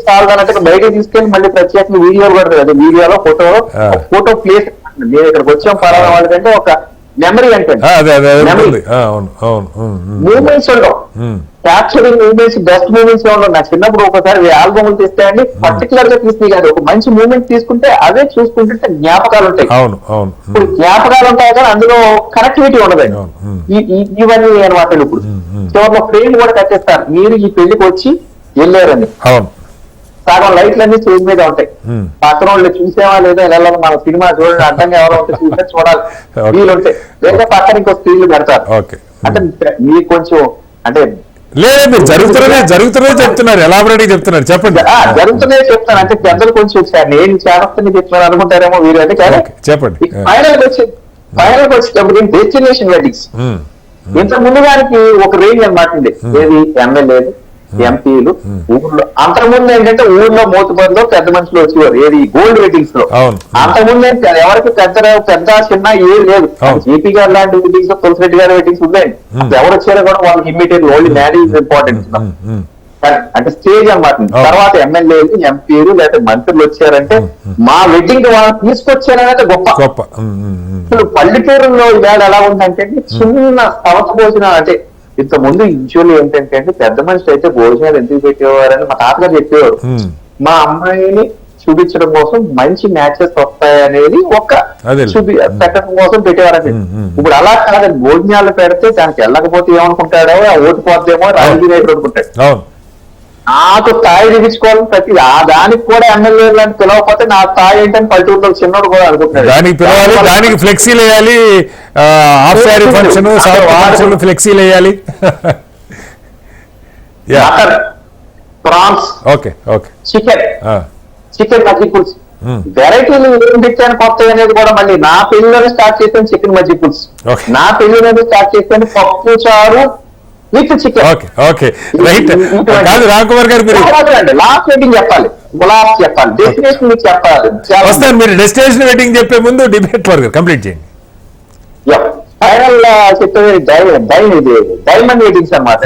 సాల్వాలంటే బయటకు తీసుకెళ్ళి మళ్ళీ ప్రత్యేకంగా వీడియోలు పడతారు. అది వీడియోలో ఫోటో ప్లేస్. నేను ఇక్కడికి వచ్చాం పలానా వాళ్ళకంటే ఒక మెమరీ అంటే మూమెంట్స్ ఉండవు, క్యాప్చరింగ్ మూమెంట్స్, బెస్ట్ మూమెంట్స్ ఉండవు. నా చిన్నప్పుడు ఒకసారి ఆల్బమ్లు తీస్తాయండి, పర్టికులర్ గా తీసుకుని కాదు, ఒక మంచి మూమెంట్ తీసుకుంటే అవే చూసుకుంటుంటే జ్ఞాపకాలు ఉంటాయి. ఇప్పుడు జ్ఞాపకాలు ఉంటాయి కానీ అందులో కనెక్టివిటీ ఉండదండి. ఇవన్నీ అనమాట. ఇప్పుడు చివరిలో ఫ్రేమ్ కూడా కట్టేస్తారు. మీరు ఈ పెళ్లికి వచ్చి వెళ్ళారని సగం లైట్లన్నీ స్టేజ్ మీద ఉంటాయి. పక్కన వాళ్ళు చూసేవా లేదా వెళ్ళాలి, మన సినిమా చూడండి అడ్డంగా ఎవరో ఉంటే చూస్తే చూడాలి వీళ్ళు ఉంటాయి, లేదా పక్కన ఇంకో స్క్రీన్లు పెడతారు. అంటే మీకు కొంచెం అంటే లేదు జరుగుతున్నదే చెప్తున్నారు, ఎలాబరేట్ చెప్తున్నారు, చెప్పండి. జరుగుతున్నదే చెప్తాను అంటే పెద్దలు కొంచెం నేను చేస్తాను చెప్తున్నాను అనుకుంటారేమో వీరు అంటే. కానీ చెప్పండి ఫైనల్ వచ్చేటప్పుడు డెస్టినేషన్ వెడ్డింగ్స్ ఇంత ముందు గారికి ఒక రేంజ్ అనమాట ఉంది. ఏది ఎమ్మెల్యేలు, ఎంపీలు, ఊర్లో. అంతకుముందు ఏంటంటే ఊర్లో మోతుబరిలో పెద్ద మనుషులు వచ్చేవారు. ఏది గోల్డ్ వెడ్డింగ్స్ లో. అంతకుముందు ఎవరికి పెద్ద చిన్న ఏది లేదు. జేపీ గారు లాంటి వెడ్డింగ్స్, తులసిరెడ్డి గారి వెడ్డింగ్స్ ఉన్నాయి. ఎవరు వచ్చారో కూడా వాళ్ళకి ఇమ్మీడియట్ ఓన్లీ మ్యారేజ్ ఇంపార్టెంట్ అంటే స్టేజ్ అన్నమాట. తర్వాత ఎమ్మెల్యేలు, ఎంపీలు లేదా మంత్రులు వచ్చారంటే మా వెడ్డింగ్ వాళ్ళు తీసుకొచ్చారనేది గొప్ప. అసలు పల్లెటూరులో ఇవాళ ఎలా ఉందంటే చిన్న సవత భోజనాలు. అంటే ఇంత ముందు యూజువల్ ఏంటంటే పెద్ద మనిషి అయితే భోజనాలు ఎందుకు పెట్టేవారని మా తాతగారు చెప్పేవారు. మా అమ్మాయిని చూపించడం కోసం మంచి మ్యాచెస్ వస్తాయనేది ఒక పెట్టడం కోసం పెట్టేవారండి. ఇప్పుడు అలా కాదండి, భోజనాలు పెడితే దానికి వెళ్ళకపోతే ఏమనుకుంటాడో, ఓటు పోద్దేమో రాజకీయ నాయకుడు అనుకుంటాడు. నాకు స్థాయి చూపించుకోవాలని ప్రతి దానికి కూడా ఎమ్మెల్యే లాంటి పిలవకపోతే నా స్థాయి ఏంటని పల్లెటూరులో చిన్నోడు కూడా అనుకుంటాడు. దానికి పిలవాలి, దానికి ఫ్లెక్సీలు వేయాలి, ఫంక్షన్ ఫ్లెక్సీలు వేయాలి. ప్రాన్స్, చికెన్ మజ్జిగ పులుసు, వెరైటీలు ఏం పెట్టాను కొత్త అనేది కూడా మళ్ళీ నా పెళ్లిలోనే స్టార్ట్ చేశాను. చికెన్ మజ్జిగ పులుసు నా పెళ్లిలోనే స్టార్ట్ చేశాను. పప్పు చారు విత్ చికెన్. రామ్కుమార్ గారు మీరు లాస్ట్ వెడ్డింగ్ చెప్పాలి, గులాబ్ చెప్పాలి, డెస్టినేషన్ మీకు చెప్పాలి. వస్తాను, మీరు డెస్టినేషన్ వెడ్డింగ్ చెప్పే ముందు డిబేట్ వర్క్ కంప్లీట్ చేయండి. ఫైనల్ చెప్పేది డైమండ్ వెడ్డింగ్స్ అన్నమాట.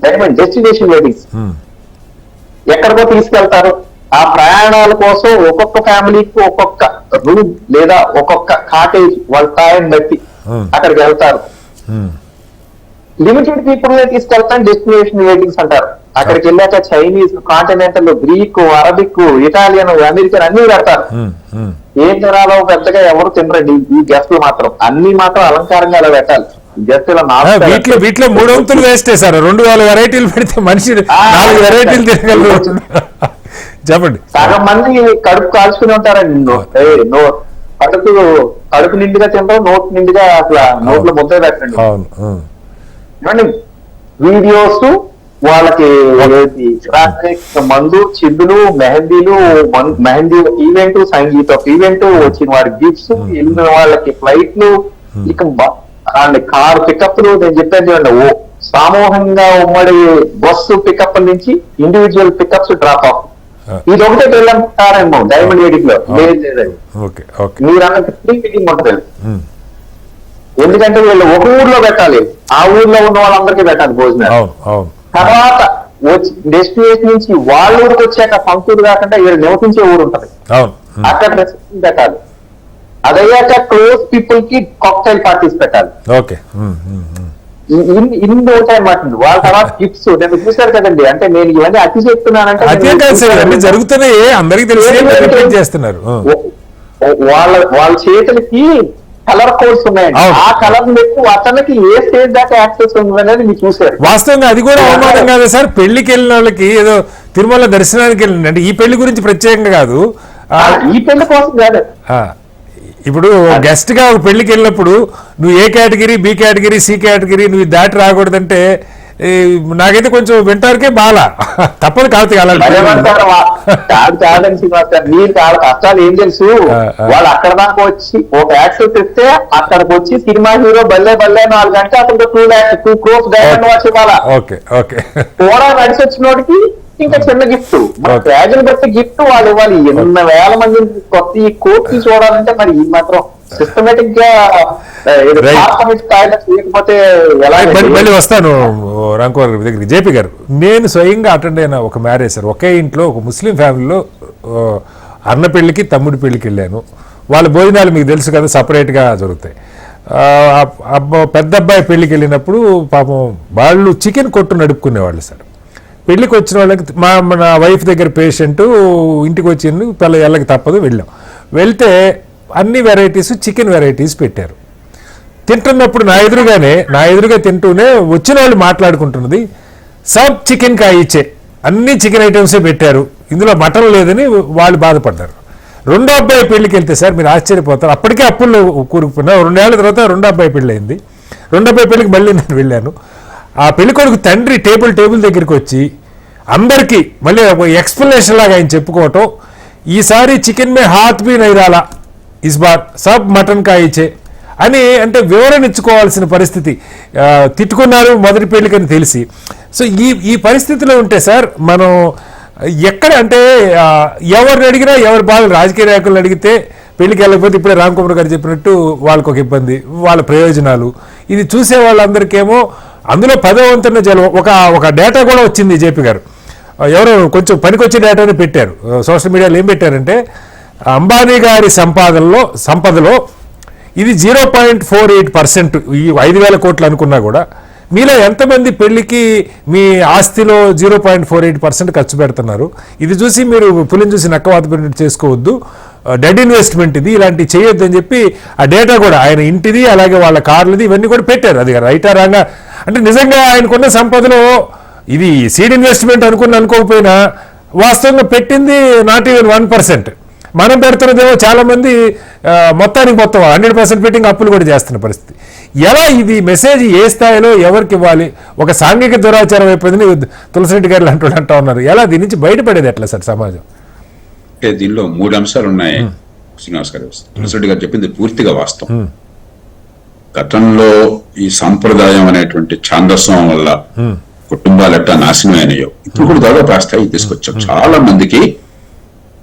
డైమండ్ డెస్టినేషన్ వెడ్డింగ్స్ ఎక్కడికో తీసుకెళ్తారు. ఆ ప్రయాణాల కోసం ఒక్కొక్క ఫ్యామిలీకి ఒక్కొక్క రూమ్ లేదా ఒక్కొక్క కాటేజ్ వాళ్ళ స్థాయిని బట్టి అక్కడికి వెళ్తారు. లిమిటెడ్ పీపుల్ నే తీసుకెళ్తాను డెస్టినేషన్ వెడ్డింగ్స్ అంటారు. అక్కడికి వెళ్ళాక Chinese, continental, Greek, Arabic, Italian, American అన్ని పెడతారు. ఏం తినాలో పెద్దగా ఎవరు తినరండి ఈ గెస్టులు మాత్రం. అన్ని మాత్రం అలంకారంగా అలా పెట్టాలి. వీటిలో 3 వంతులు వేస్తే సార్ 200 వెరైటీలు పెడితే మనిషి 4 వెరైటీలు తినగలరు. చెప్పండి. సగం మంది కడుపు కాల్చుకుని ఉంటారండి. కడుపు నిండుగా తినడం, నోట్ నిండుగా అసలు నోట్లో ముద్ద పెట్టండి. వీడియోస్ వాళ్ళకి మందు, చిందులు, మెహందీ ఈవెంట్, సంగీత ఈవెంట్, వచ్చిన వారి గిఫ్ట్స్, వెళ్ళిన వాళ్ళకి ఫ్లైట్లు, ఇక కార్ పికప్లు. నేను చెప్పాను చూడండి, సమూహంగా ఉమ్మడి బస్సు పికప్ నుంచి ఇండివిజువల్ పికప్స్, డ్రాప్ ఆఫ్. ఇది ఒకటే వెళ్ళారేమో డైమండ్ వెడ్డింగ్ లో. మీరు అన్నట్టు ప్రీ వెడ్డింగ్ ఉంటుంది. ఎందుకంటే వీళ్ళు ఒక ఊర్లో పెట్టాలి, ఆ ఊర్లో ఉన్న వాళ్ళందరికీ పెట్టాలి భోజనాలు. తర్వాత డెస్టినేషన్ నుంచి వాళ్ళ ఊరికి వచ్చాక పంక్తులు కాకుండా వీళ్ళు నివసించే ఊరు ఉంటది, అక్కడ రెస్టారెంట్ పెట్టాలి. అదయ్యాక క్లోజ్ పీపుల్ కి కాక్టైల్ పార్టీస్ పెట్టాలి. ఇన్ని ఉంటాయి అన్నమాట. వాళ్ళ తర్వాత గిఫ్ట్స్ నేను చూశారు కదండి. అంటే నేను ఇవన్నీ అతి చెప్తున్నానంటే జరుగుతున్నాయి, అందరికీ చేస్తున్నారు. వాళ్ళ చేతులకి కలర్ కోడ్స్ ఉన్నాయండి. ఆ కలర్ ఎక్కువ అతనికి ఏ స్టేజ్ దాకా యాక్సెస్ ఉంది అనేది మీరు చూసారు. వాస్తవంగా అది కూడా అవమానం కాదు సార్. పెళ్లికి వెళ్ళిన వాళ్ళకి ఏదో తిరుమల దర్శనానికి వెళ్ళిన అంటే ఈ పెళ్లి గురించి ప్రత్యేకంగా కాదు, ఈ పెళ్లి కోసం కాదు. ఇప్పుడు గెస్ట్ గా ఒక పెళ్లికి వెళ్ళినప్పుడు నువ్వు A category, B category, C category నువ్వు దాటి రాకూడదంటే నాకైతే కొంచెం వింటానికే బాగా తప్పదు కాబట్టి కాదండి శ్రీనివాస్ గారు, మీరు చాలా కష్టాలు ఏం తెలుసు. వాళ్ళు అక్కడ దాకా వచ్చి ఒక యాక్టర్ తెస్తే అక్కడికి వచ్చి సినిమా హీరో బల్లే 4 గంటలు అతను 2 crores డైమండ్ వాచ్ ఇవ్వాలా. కూడా నడిచి వచ్చినోడికి ఇంకా చిన్న గిఫ్ట్, మన ప్యాజన్ బట్టి గిఫ్ట్ వాళ్ళు ఇవ్వాలి. 8,000 మంది కొత్త ఈ కోర్టు చూడాలంటే మరి ఈ మాత్రం సిస్టమేటిక్ గా చేయకపోతే ఎలా? మళ్ళీ వస్తాను రాంకుమార్ దగ్గరికి. జేపీ గారు, నేను స్వయంగా అటెండ్ అయిన ఒక మ్యారేజ్ సార్, ఒకే ఇంట్లో ఒక ముస్లిం ఫ్యామిలీలో అన్న పెళ్లికి తమ్ముడి పెళ్లికి వెళ్ళాను. వాళ్ళ భోజనాలు మీకు తెలుసు కదా, సపరేట్గా జరుగుతాయి. పెద్ద అబ్బాయి పెళ్లికి వెళ్ళినప్పుడు పాపం వాళ్ళు చికెన్ కొట్టు నడుపుకునేవాళ్ళు సార్. పెళ్లికి వచ్చిన వాళ్ళకి మన వైఫ్ దగ్గర పేషెంట్ ఇంటికి వచ్చింది, ఎల్లకి తప్పదు వెళ్ళాం. వెళ్తే అన్ని వెరైటీస్ చికెన్ వెరైటీస్ పెట్టారు. తింటున్నప్పుడు నా ఎదురుగా తింటూనే వచ్చిన వాళ్ళు మాట్లాడుకుంటున్నది, సబ్ చికెన్ కాయిచ్చే, అన్ని చికెన్ ఐటమ్సే పెట్టారు, ఇందులో మటన్ లేదని వాళ్ళు బాధపడ్డారు. రెండో అబ్బాయి పెళ్లికి వెళ్తే సార్ మీరు ఆశ్చర్యపోతారు, అప్పటికే అప్పుల్లో కూరుకుపోయినా 2 ఏళ్ల తర్వాత రెండో అబ్బాయి పెళ్లి అయింది. రెండో అబ్బాయి పెళ్లికి మళ్ళీ నేను వెళ్ళాను. ఆ పెళ్లి కొడుకు తండ్రి టేబుల్ దగ్గరికి వచ్చి అందరికీ మళ్ళీ ఎక్స్ప్లెనేషన్ లాగా ఆయన చెప్పుకోవటం, ఈసారి చికెన్ మే హాత్ బీ నహీ డాలా, ఇస్ బార్ సబ్ మటన్ కాయిచ్చే అని, అంటే వివరణ ఇచ్చుకోవాల్సిన పరిస్థితి. తిట్టుకున్నారు మొదటి పెళ్లికని తెలిసి. సో ఈ పరిస్థితిలో ఉంటే సార్ మనం ఎక్కడ అంటే ఎవరిని అడిగినా ఎవరి బాధలు, రాజకీయ నాయకులను అడిగితే పెళ్లికి వెళ్ళకపోతే ఇప్పుడే రామ్కుమార్ గారు చెప్పినట్టు వాళ్ళకు ఒక ఇబ్బంది, వాళ్ళ ప్రయోజనాలు, ఇది చూసే వాళ్ళందరికేమో అందులో 10వ వంతున ఒక డేటా కూడా వచ్చింది. జేపీ గారు ఎవరో కొంచెం పనికొచ్చే డేటాని పెట్టారు సోషల్ మీడియాలో. ఏం పెట్టారంటే అంబానీ గారి సంపదలో ఇది 0.48%. ఈ 5,000 కోట్లు అనుకున్నా కూడా మీలో ఎంతమంది పెళ్లికి మీ ఆస్తిలో 0.48% ఖర్చు పెడుతున్నారు? ఇది చూసి మీరు పులిని చూసి నక్కవాత పెట్టి చేసుకోవద్దు, డెడ్ ఇన్వెస్ట్మెంట్ ఇది, ఇలాంటివి చేయొద్దు అని చెప్పి ఆ డేటా కూడా ఆయన ఇంటిది అలాగే వాళ్ళ కార్లది ఇవన్నీ కూడా పెట్టారు. అది రైటా రాంగా అంటే నిజంగా ఆయనకున్న సంపదలో ఇది సీడ్ ఇన్వెస్ట్మెంట్ అనుకోకపోయినా వాస్తవంగా పెట్టింది నాట్ ఈవెన్ 1%. మనం పెడుతున్నదేమో చాలా మంది మొత్తం 100% పెట్టి అప్పులు కూడా చేస్తున్న పరిస్థితి. ఎలా ఇది మెసేజ్ ఏ స్థాయిలో ఎవరికి ఇవ్వాలి? ఒక సాంఘిక దురాచారం అయిపోయిందని తులసిరెడ్డి గారు అంటూ ఉన్నారు. ఎలా దీని నుంచి బయటపడేది ఎట్లా సార్ సమాజం? అంటే దీనిలో 3 అంశాలు ఉన్నాయి శ్రీనివాస్ గారు. తులసిరెడ్డి గారు చెప్పింది పూర్తిగా వాస్తవం. గతంలో ఈ సాంప్రదాయం అనేటువంటి ఛాందస్వం వల్ల కుటుంబాలు ఎట్టా నాశనం అయినాయో ఇప్పుడు కూడా దాదాపు ఆ స్థాయికి తీసుకొచ్చాం. చాలా మందికి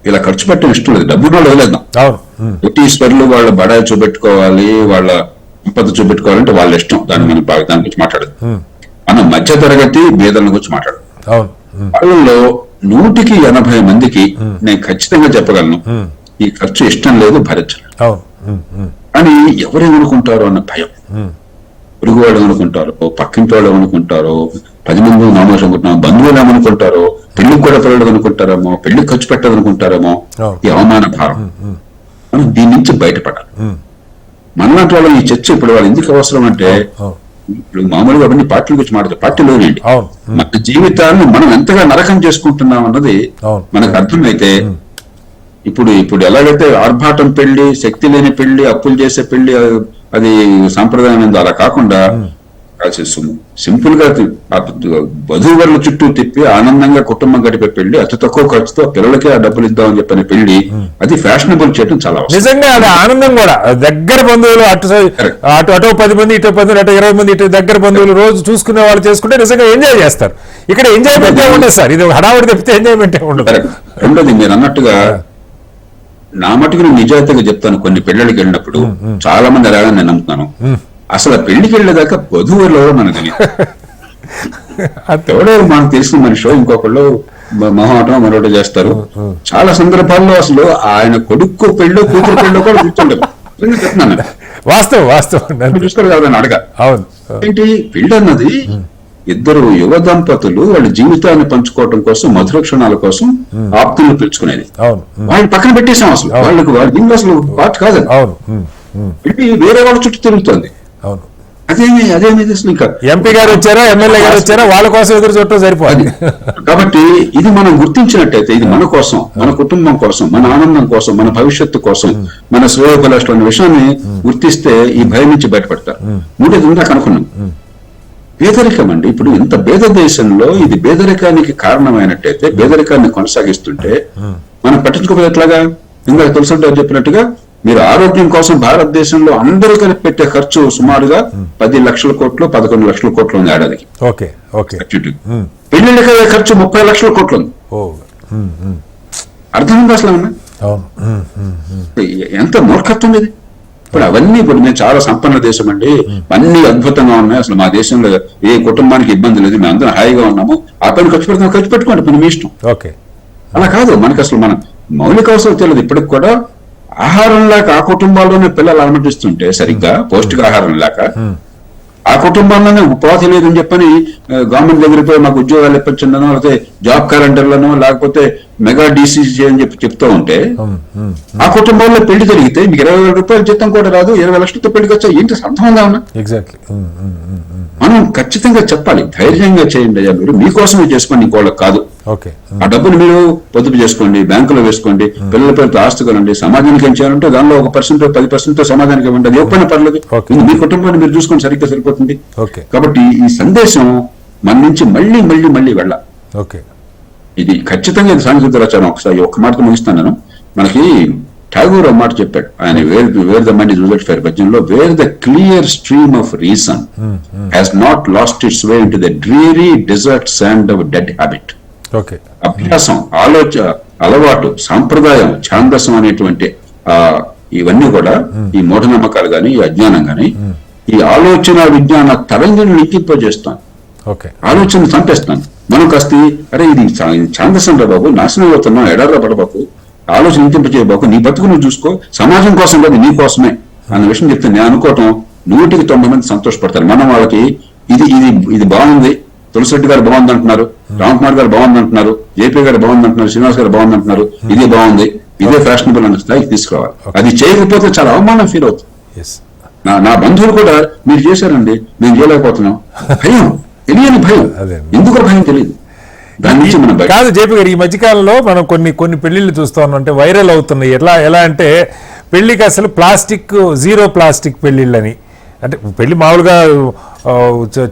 ఇలా ఖర్చు పెట్టడం ఇష్టం లేదు, డబ్బు కూడా వదిలేద్దాం. కోటీశ్వర్లు వాళ్ళ బడాయి చూపెట్టుకోవాలి, వాళ్ళ సంపద చూపెట్టుకోవాలంటే వాళ్ళ ఇష్టం, దాన్ని మనం బాగా దాని గురించి మాట్లాడదు. మనం మధ్య తరగతి బీదల గురించి మాట్లాడదు. వాళ్ళలో 100కి 80 మందికి నేను ఖచ్చితంగా చెప్పగలను ఈ ఖర్చు ఇష్టం లేదు, భరించలేదు. అని ఎవరేమనుకుంటారో అన్న భయం. పొరుగు వాళ్ళు ఏమనుకుంటారో, పక్కింటి వాళ్ళు ఏమనుకుంటారో, 10 మంది మామూలు అనుకుంటున్నాం, బంధువులు ఏమనుకుంటారో, పెళ్లికి కూడా పిల్లలు అనుకుంటారేమో, పెళ్లికి ఖర్చు పెట్టాలనుకుంటారేమో, ఈ అవమాన భారం. మనం దీని నుంచి బయటపడాలి. మనలాంటి వాళ్ళు ఈ చర్చ ఇప్పుడు వాళ్ళు ఎందుకు అవసరం అంటే, ఇప్పుడు మామూలుగా అవన్నీ పార్టీల గురించి మాట్లాడతారు, పార్టీలోనండి మన జీవితాన్ని మనం ఎంతగా నరకం చేసుకుంటున్నాం అన్నది మనకు అర్థమైతే, ఇప్పుడు ఎలాగైతే ఆర్భాటం పెళ్లి, శక్తి లేని పెళ్లి, అప్పులు చేసే పెళ్లి అది సాంప్రదాయం అలా కాకుండా సింపుల్ గా వధూవరుల చుట్టూ తిప్పి ఆనందంగా కుటుంబం గడిపే పెళ్లి, అతి తక్కువ ఖర్చుతో పిల్లలకి ఆ డబ్బులు ఇద్దామని చెప్పిన పెళ్లి, అది ఫ్యాషనబుల్ చేయడం చాలా నిజంగా అది ఆనందం కూడా. దగ్గర బంధువులు అటో 10 మంది, ఇటో 10 మంది, అటో 20 మంది, ఇటు దగ్గర బంధువులు రోజు చూసుకునే వాళ్ళు చేసుకుంటే నిజంగా ఎంజాయ్ చేస్తారు. ఇక్కడ ఎంజాయ్మెంట్ ఉండదు సార్, ఇది హడావుడి తప్పితే ఎంజాయ్మెంట్ ఉండదు. రెండోది మీరు అన్నట్టుగా నా మటుకు నేను నిజాయితీగా చెప్తాను, కొన్ని పెళ్లికి వెళ్ళినప్పుడు చాలా మంది అలాగే నేను నమ్ముతున్నాను, అసలు పెళ్లికి వెళ్ళేదాకా వధువులో మనకు ఎవడో మనకు తెలిసిన మనిషి ఇంకొకళ్ళు మొహమాటం మరొకటి చేస్తారు. చాలా సందర్భాల్లో అసలు ఆయన కొడుకు పెళ్ళో కూతురు పెళ్ళో కూడా కూర్చుంటారు. చెప్తున్నాను, వాస్తవం చూస్తారు కదా అడగ. ఏంటి పెళ్లి అన్నది ఇద్దరు యువ దంపతులు వాళ్ళ జీవితాన్ని పంచుకోవడం కోసం, మధుర క్షణాల కోసం ఆప్తులను పిలుచుకునేది. వాళ్ళని పక్కన పెట్టేసాం, అసలు వాళ్ళ దీనిలో అసలు పార్ట్ కాదు. పెళ్లి వేరే వాళ్ళ చుట్టూ తిరుగుతుంది. అదేమి ఇంకా ఎంపీ గారు వచ్చారా, ఎమ్మెల్యే గారు వచ్చారా, వాళ్ళ కోసం ఎదురు చుట్టూ సరిపోదు. కాబట్టి ఇది మనం గుర్తించినట్టయితే, ఇది మన కోసం, మన కుటుంబం కోసం, మన ఆనందం కోసం, మన భవిష్యత్తు కోసం, మన శ్రేయోభిలాషులు అనే విషయాన్ని గుర్తిస్తే ఈ భయం నుంచి బయటపడతారు. 3 ఇందాక అనుకున్నాం, పేదరికం అండి. ఇప్పుడు ఇంత పేద దేశంలో ఇది పేదరికానికి కారణమైనట్టయితే పేదరికాన్ని కొనసాగిస్తుంటే మనం పట్టించుకోకపోతే ఎట్లాగా? ఇందాక తులసి చెప్పినట్టుగా మీరు ఆరోగ్యం కోసం భారతదేశంలో అందరూ కలిపి పెట్టే ఖర్చు సుమారుగా 10 లక్షల కోట్లు 11 లక్షల కోట్లు ఉంది ఏడాదికి. Okay okay. పెళ్లిళ్ళకి అయ్యే ఖర్చు 30 లక్షల కోట్లు ఉంది. అర్థమైంది అసలు ఏమన్నా? ఎంత మూర్ఖత్వం ఇది. ఇప్పుడు అవన్నీ ఇప్పుడు మేము చాలా సంపన్న దేశం అండి, అన్ని అద్భుతంగా ఉన్నాయి, అసలు మా దేశంలో ఏ కుటుంబానికి ఇబ్బంది లేదు, మేము అందరం హాయిగా ఉన్నాము, ఆ పని ఖర్చు పెట్టుకోండి, పని మీ ఇష్టం. ఓకే. అలా కాదు, మనకి అసలు మన మౌలిక అవసరం తెలియదు. ఇప్పటికి కూడా ఆహారం లేక ఆ కుటుంబాల్లోనే పిల్లలు అలమటిస్తుంటే సరిగ్గా పౌష్టికాహారం లేక ఆ కుటుంబాల్లోనే ఉపాధి లేదని చెప్పని గవర్నమెంట్ దగ్గరికి పోయి మాకు ఉద్యోగాలు ఇప్పించండనో, లేకపోతే జాబ్ క్యాలెండర్లను, లేకపోతే మెగా డీసీసీ అని చెప్తూ ఉంటే ఆ కుటుంబాల్లో పెళ్లి జరిగితే మీకు 20,000 రూపాయల జీతం కూడా రాదు, 20 లక్షలతో పెళ్లికి వచ్చా ఏంటి అర్థంగా ఉన్నా? ఎగ్జాక్ట్లీ. మనం ఖచ్చితంగా చెప్పాలి, ధైర్యంగా చేయండి అయ్యా, మీరు మీకోసమే చేసుకోండి, ఇంకోళ్ళకి కాదు. ఆ డబ్బులు మీరు పొదుపు చేసుకోండి, బ్యాంకులో వేసుకోండి, పిల్లల పేరుతో ఆస్తి కొనండి, సమాజానికి ఏం చేయాలంటే దానిలో 1% 10% సమాజానికి ఇవ్వండి, అది ఎప్పుడైనా పర్లేదు, మీ కుటుంబాన్ని మీరు చూసుకొని సరిగ్గా సరిపోతుంది. కాబట్టి ఈ సందేశం మన నుంచి మళ్ళీ మళ్ళీ మళ్ళీ వెళ్ళాలి. ఇది ఖచ్చితంగా ఇది సాంఘిక దురాచారం. ఒకసారి ఒక్క మాటతో ముగిస్తాను నేను. మనకి ఠాగూర్ ఒక మాట చెప్పాడు, ఆయన where the mind is fear పద్యంలో, where the clear stream of reason has not lost its way into the dreary desert sand of dead habit. అభ్యాసం, అలవాటు, సాంప్రదాయం, ఛాందసం అనేటువంటి ఇవన్నీ కూడా ఈ మూఢనమ్మకాలు గాని, ఈ అజ్ఞానం గాని, ఈ ఆలోచన విజ్ఞాన తరంగిని లింకింపజేస్తాను, ఆలోచన చంపేస్తాను. మనం కాస్త అరే ఇది ఛాందసం రా బాబు, నాశనం అవుతున్నాం, ఎడర్రా పడబాకు, ఆలోచన ఇంతింపజేయబాకు, నీ బతుకు నువ్వు చూసుకో, సమాజం కోసం కాదు నీ కోసమే అన్న విషయం చెప్తే నేను అనుకోవటం 100కి 90 మంది సంతోషపడతారు. మనం వాళ్ళకి ఇది ఇది ఇది బాగుంది, తులసిరెడ్డి గారు బాగుంది అంటున్నారు, రామ్కుమార్ గారు బాగుంది అంటున్నారు, జేపీ గారు బాగుంది అంటున్నారు, శ్రీనివాస్ గారు బాగుంది అంటున్నారు, ఇదే బాగుంది, ఇదే ఫ్యాషనబుల్ అనే స్థాయికి తీసుకురావాలి. అది చేయకపోతే చాలా అవమానం ఫీల్ అవుతుంది. నా బంధువులు కూడా మీరు చేశారండి, మేము చేయలేకపోతున్నాం, భయం, తెలియని భయం, ఎందుకు భయం తెలియదు. దాని నుంచి మనం కాదు జేపీ గారు, ఈ మధ్యకాలంలో మనం కొన్ని పెళ్లిళ్ళు చూస్తా ఉన్నాం, అంటే వైరల్ అవుతున్నాయి. ఎలా అంటే పెళ్లికి అసలు జీరో ప్లాస్టిక్ పెళ్లిళ్ళని, అంటే పెళ్లి మామూలుగా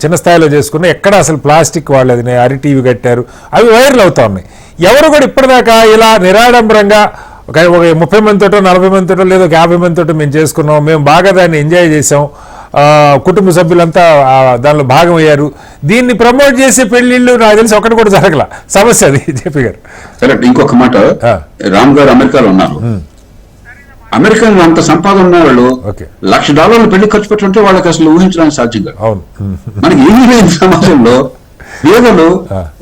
చిన్న స్థాయిలో చేసుకున్న ఎక్కడ అసలు ప్లాస్టిక్ వాళ్ళది అరిటీవి కట్టారు, అవి వైరల్ అవుతా ఉన్నాయి. ఎవరు కూడా ఇప్పటిదాకా ఇలా నిరాడంబరంగా ఒక 30 మందితోటో 40 మందితోటో లేదా 50 మందితోటో మేము చేసుకున్నాం, మేము బాగా దాన్ని ఎంజాయ్ చేసాం, కుటుంబ సభ్యులంతా దానిలో భాగం అయ్యారు, దీన్ని ప్రమోట్ చేసే పెళ్లిళ్ళు నాకు తెలిసి ఒకటి కూడా జరగల. సమస్య అది జేపీ గారు. కరెక్ట్. ఇంకొక మాట, రామ్ గారు అమెరికాలో ఉన్నారు, అమెరికాలో అంత సంపాదన ఉన్న వాళ్ళు $1,00,000 పెళ్లి ఖర్చు పెట్టుకుంటే వాళ్ళకి అసలు ఊహించడానికి సాధ్యం కాదు. మనకి ఏమీ లేదు సమాజంలో, పేదలు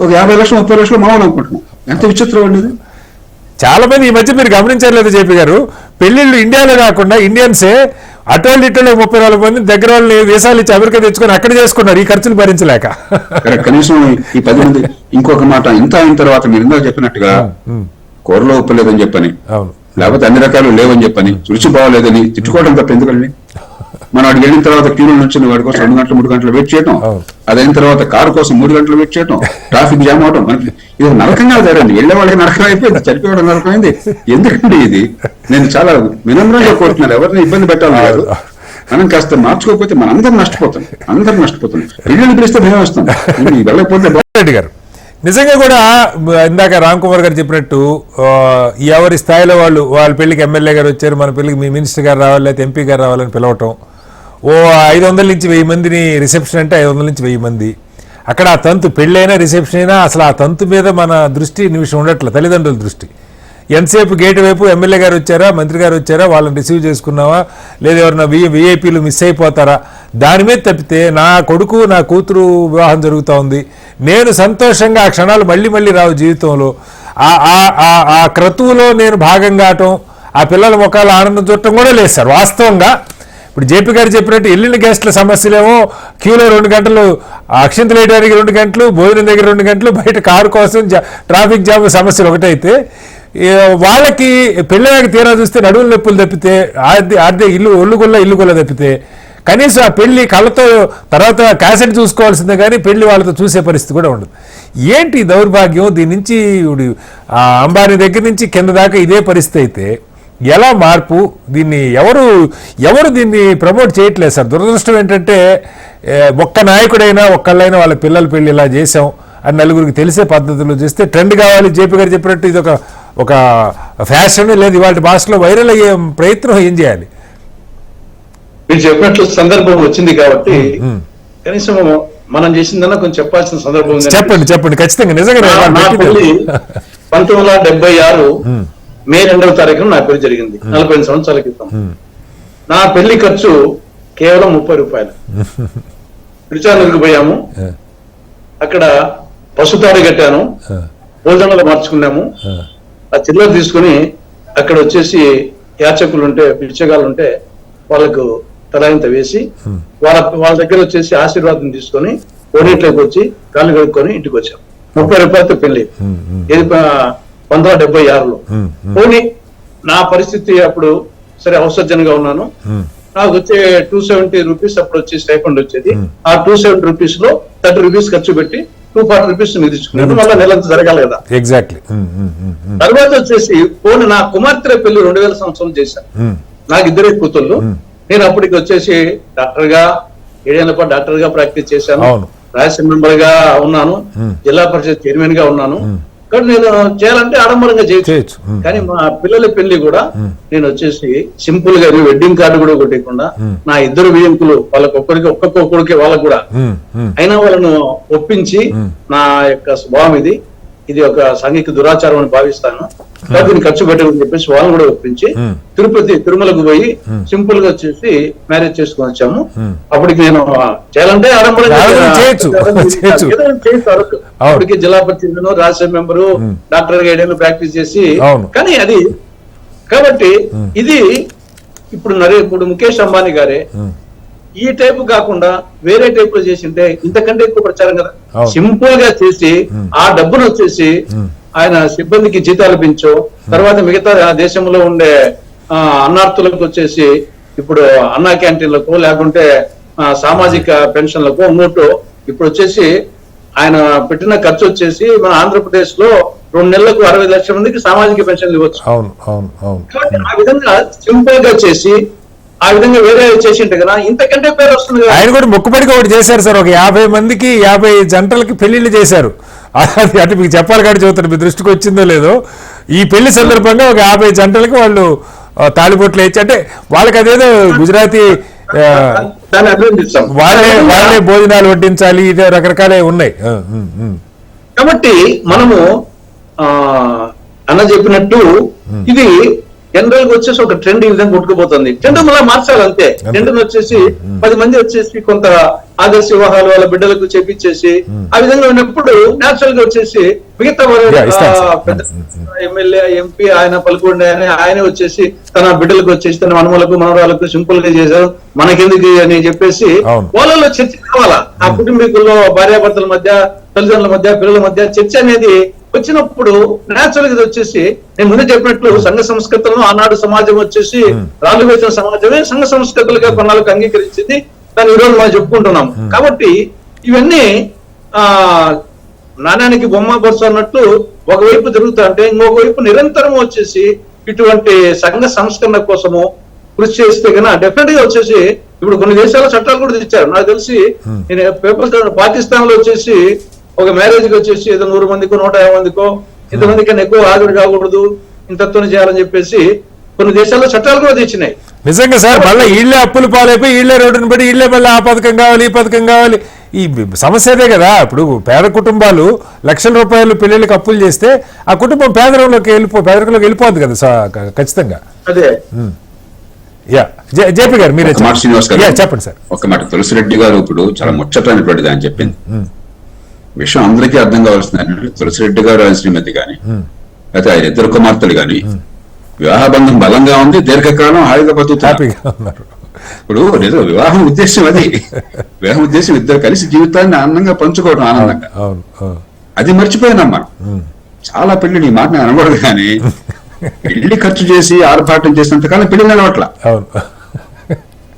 ఒక 50 లక్షలు 30 లక్షలు మామూలు అనుకుంటున్నాం. ఎంత విచిత్రం అండి ఇది. చాలా మంది ఈ మధ్య మీరు గమనించలేదు జేపీ గారు, పెళ్లిళ్ళు ఇండియాలో కాకుండా ఇండియన్సే అటోళ్ళు ఇటోళ్ళు 34 మంది దగ్గర వాళ్ళని దేశాలు ఇచ్చి అమెరికా తెచ్చుకొని అక్కడ చేసుకున్నారు, ఈ ఖర్చులు భరించలేక. కనీసం ఈ 10 మంది. ఇంకొక మాట, ఇంత అయిన తర్వాత మీరు ఇందాక చెప్పినట్టుగా కూరలో ఉప్పు లేదని చెప్పని, లేకపోతే అన్ని రకాలు లేవని చెప్పని, రుచి బాగోలేదని తిట్టుకోవడం తప్ప ఎందుకండి? మనం అడిగి వెళ్ళిన తర్వాత క్యూలో నుంచి వాడి కోసం 2 గంటలు 3 గంటలు వెయిట్ చేయడం, అదైన తర్వాత కారు కోసం 3 గంటలు వెయిట్ చేయడం, ట్రాఫిక్ జామ్ అవడం, మనకి ఇది నరకంగా జరగండి. వెళ్ళే వాళ్ళకి నరకం అయిపోయింది, చనిపోవడం నరకమైంది. ఎందుకండి ఇది? నేను చాలా వినమ్రంగా కోరుతున్నాను, ఎవరిని ఇబ్బంది పెట్టాలని కాదు. మనం కాస్త మార్చుకోకపోతే మనం అందరం నష్టపోతుంది. పెళ్లిళ్ళు పిలిస్తే భయం వస్తుంది, వెళ్ళకపోతే. రెడ్డి గారు, నిజంగా కూడా ఇందాక రామ్ కుమార్ గారు చెప్పినట్టు ఎవరి స్థాయిలో వాళ్ళ పెళ్లికి ఎమ్మెల్యే గారు వచ్చారు, మన పెళ్లికి మీ మినిస్టర్ గారు రావాలి, లేకపోతే ఎంపీ గారు రావాలని పిలవటం, 500 నుంచి 1000 మందిని రిసెప్షన్ అంటే 500 నుంచి 1000 మంది, అక్కడ ఆ తంతు పెళ్ళైనా రిసెప్షన్ అయినా అసలు ఆ తంతు మీద మన దృష్టి నిమిషం ఉండట్లే, తల్లిదండ్రుల దృష్టి. ఎంతసేపు గేటు వైపు ఎమ్మెల్యే గారు వచ్చారా, మంత్రి గారు వచ్చారా, వాళ్ళని రిసీవ్ చేసుకున్నావా, లేదా ఎవరన్నా విఐపీలు మిస్ అయిపోతారా, దాని మీద తప్పితే నా కొడుకు నా కూతురు వివాహం జరుగుతూ ఉంది, నేను సంతోషంగా ఆ క్షణాలు మళ్ళీ రావు జీవితంలో, ఆ క్రతువులో నేను భాగం కావటం, ఆ పిల్లల ముఖాలు ఆనందం చూడటం కూడా లేదు సార్ వాస్తవంగా. ఇప్పుడు జేపీ గారు చెప్పినట్టు వెళ్ళిన గెస్ట్ల సమస్యలేమో క్యూలో 2 గంటలు, అక్షింతలు వేయడానికి 2 గంటలు, భోజనం దగ్గర 2 గంటలు, బయట కారు కోసం ట్రాఫిక్ జామ్ సమస్యలు ఒకటైతే, వాళ్ళకి పెళ్ళాక తీరా చూస్తే నడువుల నొప్పులు తప్పితే, ఆర్థిక ఇల్లుగొల్ల తప్పితే, కనీసం ఆ పెళ్లి కళ్ళతో తర్వాత క్యాసెట్ చూసుకోవాల్సిందే కానీ పెళ్లి వాళ్ళతో చూసే పరిస్థితి కూడా ఉండదు. ఏంటి దౌర్భాగ్యం? దీని నుంచి అంబానీ దగ్గర నుంచి కింద దాకా ఇదే పరిస్థితి అయితే ఎలా మార్పు? దీన్ని ఎవరు దీన్ని ప్రమోట్ చేయట్లేదు సార్. దురదృష్టం ఏంటంటే ఒక్క నాయకుడైనా ఒక్కళ్ళైనా వాళ్ళ పిల్లల పెళ్లి ఇలా చేసాం అని నలుగురికి తెలిసే పద్ధతులు చేస్తే ట్రెండ్ కావాలి. జేపీ గారు చెప్పినట్టు ఇది ఒక ఫ్యాషన్ లేదు, ఇవాళ భాషలో వైరల్ అయ్యే ప్రయత్నం ఏం చేయాలి? మీరు చెప్పినట్లు సందర్భం వచ్చింది కాబట్టి కనీసం మనం చేసిందన్నా కొంచెం చెప్పాల్సిన సందర్భం ఉంది. చెప్పండి ఖచ్చితంగా. నిజంగా నా పెళ్లి 1976 మే 2వ తారీఖున నా పెళ్లి జరిగింది, 45 సంవత్సరాల క్రితం. నా పెళ్లి ఖర్చు కేవలం 30 రూపాయలు. తిరుచానూరుకు పోయాము, అక్కడ పసుతాడి కట్టాను, భోజనాలు మార్చుకున్నాము. ఆ చిల్లర తీసుకుని అక్కడ వచ్చేసి యాచకులు ఉంటే పిచ్చగాళ్ళు ఉంటే వాళ్ళకు తలాయింత వేసి వాళ్ళ దగ్గర వచ్చేసి ఆశీర్వాదం తీసుకొని కోనేట్లోకి వచ్చి కాళ్ళు కడుక్కొని ఇంటికి వచ్చాం. 30 రూపాయలతో పెళ్లి, 1976లో. పోనీ నా పరిస్థితి అప్పుడు సరే అవసరజనంగా ఉన్నాను. నాకు వచ్చే 270 రూపీస్ అప్పుడు వచ్చి స్టైఫండ్ వచ్చేది. ఆ 270 రూపీస్ లో 30 రూపీస్ ఖర్చు పెట్టి 240 రూపీస్ నిధించుకున్నాను. మళ్ళీ నెలంతా జరగాలి కదా. ఎగ్జాక్ట్లీ. తర్వాత వచ్చేసి పోనీ నా కుమార్తె పెళ్లి 2000 సంవత్సరం చేశాను. నాకు 2 కూతుళ్ళు. నేను అప్పటికి వచ్చేసి డాక్టర్ గా 7 ఏళ్ల పాటు డాక్టర్ గా ప్రాక్టీస్ చేశాను, రాజ్యసభ మెంబర్ గా ఉన్నాను, జిల్లా పరిషత్ చైర్మన్ గా ఉన్నాను. కానీ నేను చేయాలంటే ఆడంబరంగా చేయొచ్చు. కానీ మా పిల్లల పెళ్లి కూడా నేను వచ్చేసి సింపుల్ గా వెడ్డింగ్ కార్డు కూడా కొట్టకుండా నా 2 వియంకులు ఒక్కొక్కరికి వాళ్ళకు కూడా అయినా వాళ్ళను ఒప్పించి నా యొక్క స్వభావం ఇది ఒక సాంఘిక దురాచారం అని భావిస్తాను, దీన్ని ఖర్చు పెట్టమని చెప్పేసి వాళ్ళని కూడా ఒప్పించి తిరుమలకు పోయి సింపుల్ గా వచ్చేసి మ్యారేజ్ చేసుకొని వచ్చాము. అప్పటికి నేను చేయాలంటే అప్పటికి జిల్లా పరిషత్ రాజ్యసభ మెంబరు, డాక్టర్ గా 7 ఏళ్ళు ప్రాక్టీస్ చేసి. కానీ అది కాబట్టి ఇది ఇప్పుడు ముఖేష్ అంబానీ గారే ఈ టైపు కాకుండా వేరే టైప్ లో చేసింటే ఇంతకంటే ఎక్కువ ప్రచారం కదా. సింపుల్ గా చేసి ఆ డబ్బును వచ్చేసి ఆయన సిబ్బందికి జీతాలు పెంచో, తర్వాత మిగతా దేశంలో ఉండే అన్నార్థులకు వచ్చేసి ఇప్పుడు అన్నా క్యాంటీన్లకు లేకుంటే సామాజిక పెన్షన్లకు అన్నట్టు ఇప్పుడు వచ్చేసి ఆయన పెట్టిన ఖర్చు వచ్చేసి మన ఆంధ్రప్రదేశ్ లో 2 నెలలకు 60 లక్షల మందికి సామాజిక పెన్షన్లు ఇవ్వచ్చు. ఆ విధంగా సింపుల్ గా చేసి ఆ విధంగా వేరే చేసింటే కదా ఇంతకంటే పేరు వస్తుంది. ఆయన కూడా మొక్కుబడిగా ఒకటి చేశారు సార్, ఒక 50 మందికి 50 జంటలకి పెళ్లిళ్ళు చేశారు. అంటే మీకు చెప్పాలి కాబట్టి చెబుతారు, మీ దృష్టికి వచ్చిందో లేదో. ఈ పెళ్లి సందర్భంగా ఒక 50 జంటలకి వాళ్ళు తాళిబొట్లు వేసి, అంటే వాళ్ళకి అదేదో గుజరాతీ వాళ్ళే భోజనాలు వడ్డించాలి, ఇదే రకరకాలే ఉన్నాయి. కాబట్టి మనము అన్న చెప్పినట్టు ఇది జనరల్ గా వచ్చేసి ఒక ట్రెండ్ ఈ విధంగా కొట్టుకుపోతుంది. ట్రెండ్ మళ్ళీ మార్చాలంతే. ట్రెండ్ వచ్చేసి 10 మంది వచ్చేసి కొంత ఆదర్శ వివాహాలు వాళ్ళ బిడ్డలకు చేపించేసి ఆ విధంగా ఉన్నప్పుడు నేచురల్ గా వచ్చేసి మిగతా ఎమ్మెల్యే ఎంపీ ఆయన పలుకుండే ఆయన వచ్చేసి తన బిడ్డలకు వచ్చేసి తన మనమలకు మనవరాలకు సింపుల్ గా చేశారు, మనకెందుకు అని చెప్పేసి వాళ్ళలో చర్చ కావాలా. ఆ కుటుంబీకుల్లో భార్యాభర్తల మధ్య, తల్లిదండ్రుల మధ్య, పిల్లల మధ్య చర్చ అనేది వచ్చినప్పుడు నేచురల్ గా వచ్చేసి నేను ముందు చెప్పినట్లు సంఘ సంస్కృతులను ఆనాడు సమాజం వచ్చేసి రాళ్ళు వేసిన సమాజమే సంఘ సంస్కృతులుగా కొన్నాళ్ళకు అంగీకరించింది. దాన్ని ఈరోజు మనం చెప్పుకుంటున్నాం. కాబట్టి ఇవన్నీ నాణ్యానికి బొమ్మ బొరుసు అన్నట్టు ఒకవైపు జరుగుతా అంటే ఇంకొక వైపు నిరంతరం వచ్చేసి ఇటువంటి సంఘ సంస్కరణ కోసము కృషి చేస్తే కన్నా డెఫినెట్ గా వచ్చేసి ఇప్పుడు కొన్ని దేశాల చట్టాలు కూడా తెచ్చారు. నాకు తెలిసి నేను పేపర్స్ పాకిస్తాన్ లో వచ్చేసి ఒక మ్యారేజ్ కి వచ్చేసి ఏదో 100 మందికో 150 మందికో ఇంతమంది కన్నా ఎక్కువ ఆవిడ కాకూడదు, ఇంతతో చేయాలని చెప్పేసి కొన్ని దేశాల్లో చట్టాలు కూడా తెచ్చినాయి. నిజంగా సార్, మళ్ళీ వీళ్ళే అప్పులు పాలైపోయి వీళ్ళే రోడ్డును పడి వీళ్ళే మళ్ళీ ఆ పథకం కావాలి ఈ పథకం కావాలి. ఈ సమస్య అదే కదా. ఇప్పుడు పేద కుటుంబాలు లక్షల రూపాయలు పిల్లలకి అప్పులు చేస్తే ఆ కుటుంబం పేదరికంలోకి వెళ్ళిపోద్ది కదా ఖచ్చితంగా. అదే జేపీ గారు మీరే చెప్పండి సార్. ఒక మాట తులసిరెడ్డి గారు ఇప్పుడు చాలా ముచ్చటైనటువంటిది అని చెప్పింది విషయం అందరికీ అర్థం కావాల్సింది. తులసిరెడ్డి గారు ఆయన శ్రీమతి గాని అయితే ఆయన 2 కుమార్తెలు గాని వివాహ బంధం బలంగా ఉంది, దీర్ఘకాలం హాయిగా బతుకుతారు. ఇప్పుడు వివాహం ఉద్దేశం అది. వివాహం ఉద్దేశం ఇద్దరు కలిసి జీవితాన్ని ఆనందంగా పంచుకోవడం, ఆనందంగా. అది మర్చిపోయినమ్మా చాలా పెళ్లి. నీ మాట నేను అనకూడదు కానీ పెళ్లి ఖర్చు చేసి ఆర్భాటం చేసినంతకాలం పెళ్లి నిలవట్ల.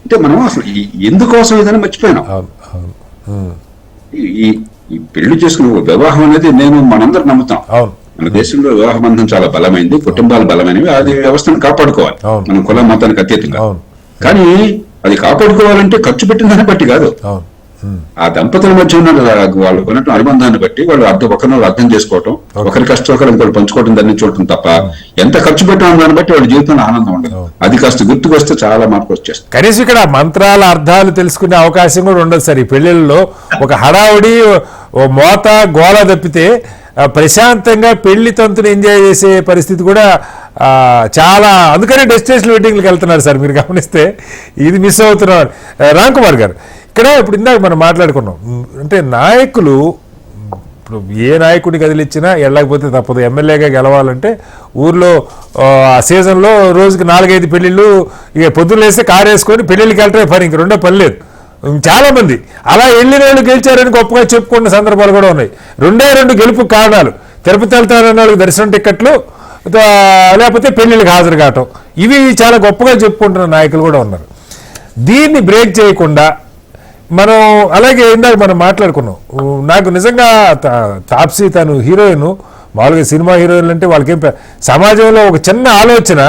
అంటే మనం అసలు ఎందుకోసం ఇదని మర్చిపోయినాం. ఈ పెళ్లి చేసుకునే వివాహం అనేది మనందరం నమ్ముతాం. మన దేశంలో వివాహ బంధం చాలా బలమైంది, కుటుంబాలు బలమైనవి, అది వ్యవస్థను కాపాడుకోవాలి అవును. మనం కుల మతానికి అతీతంగా. అవును. కానీ అది కాపాడుకోవాలంటే ఖర్చు పెట్టిన దాన్ని బట్టి కాదు, అవును. ఆ దంపతుల మధ్య ఉన్న వాళ్ళు ఉన్నట్టు అనుబంధాన్ని బట్టి వాళ్ళు ఒకరిని అర్థం చేసుకోవటం, ఒకరి కష్టం ఒకరు ఇంకోటి పంచుకోవడం, దాన్ని చూడటం తప్ప ఎంత ఖర్చు పెట్టాం దాన్ని బట్టి వాళ్ళ జీవితంలో ఆనందం ఉండదు. అది కాస్త గుర్తుకు వస్తే చాలా మార్పు వచ్చేస్తుంది. కనీసం ఇక్కడ మంత్రాల అర్థాలు తెలుసుకునే అవకాశం కూడా ఉండదు సార్. ఈ పెళ్లిళ్ళలో ఒక హడావుడి, ఓ మోత గోల తప్పితే ప్రశాంతంగా పెళ్లి తంతుని ఎంజాయ్ చేసే పరిస్థితి కూడా చాలా, అందుకనే డెస్టినేషన్ వెడ్డింగ్లకు వెళ్తున్నారు సార్. మీరు గమనిస్తే ఇది మిస్ అవుతున్నారు. రామ్ కుమార్ గారు, ఇక్కడ ఇప్పుడు ఇందాక మనం మాట్లాడుకున్నాం, అంటే నాయకులు ఇప్పుడు ఏ నాయకుడిని కదిలిచ్చినా వెళ్ళకపోతే తప్పదు. ఎమ్మెల్యేగా గెలవాలంటే ఊర్లో ఆ సీజన్లో రోజుకి 4-5 పెళ్ళిళ్ళు, ఇక పొద్దున్న వేస్తే కారు వేసుకొని పెళ్ళిళ్ళకి వెళ్ళటమే పని, ఇంక రెండో పని లేదు. చాలా మంది అలా వెళ్ళిన వాళ్ళు గెలిచారని గొప్పగా చెప్పుకున్న సందర్భాలు కూడా ఉన్నాయి. 2 గెలుపు కారణాలు: తిరుపతి వెళ్తారన్న వాళ్ళకి దర్శనం టికెట్లు, లేకపోతే పెళ్లిళ్ళకి హాజరు కావటం. ఇవి చాలా గొప్పగా చెప్పుకుంటున్న నాయకులు కూడా ఉన్నారు. దీన్ని బ్రేక్ చేయకుండా మనం, అలాగే ఇందాక మనం మాట్లాడుకున్నాం, నాకు నిజంగా తాప్సీ తను హీరోయిన్, మామూలుగా సినిమా హీరోయిన్లు అంటే వాళ్ళకేం సమాజంలో ఒక చిన్న ఆలోచన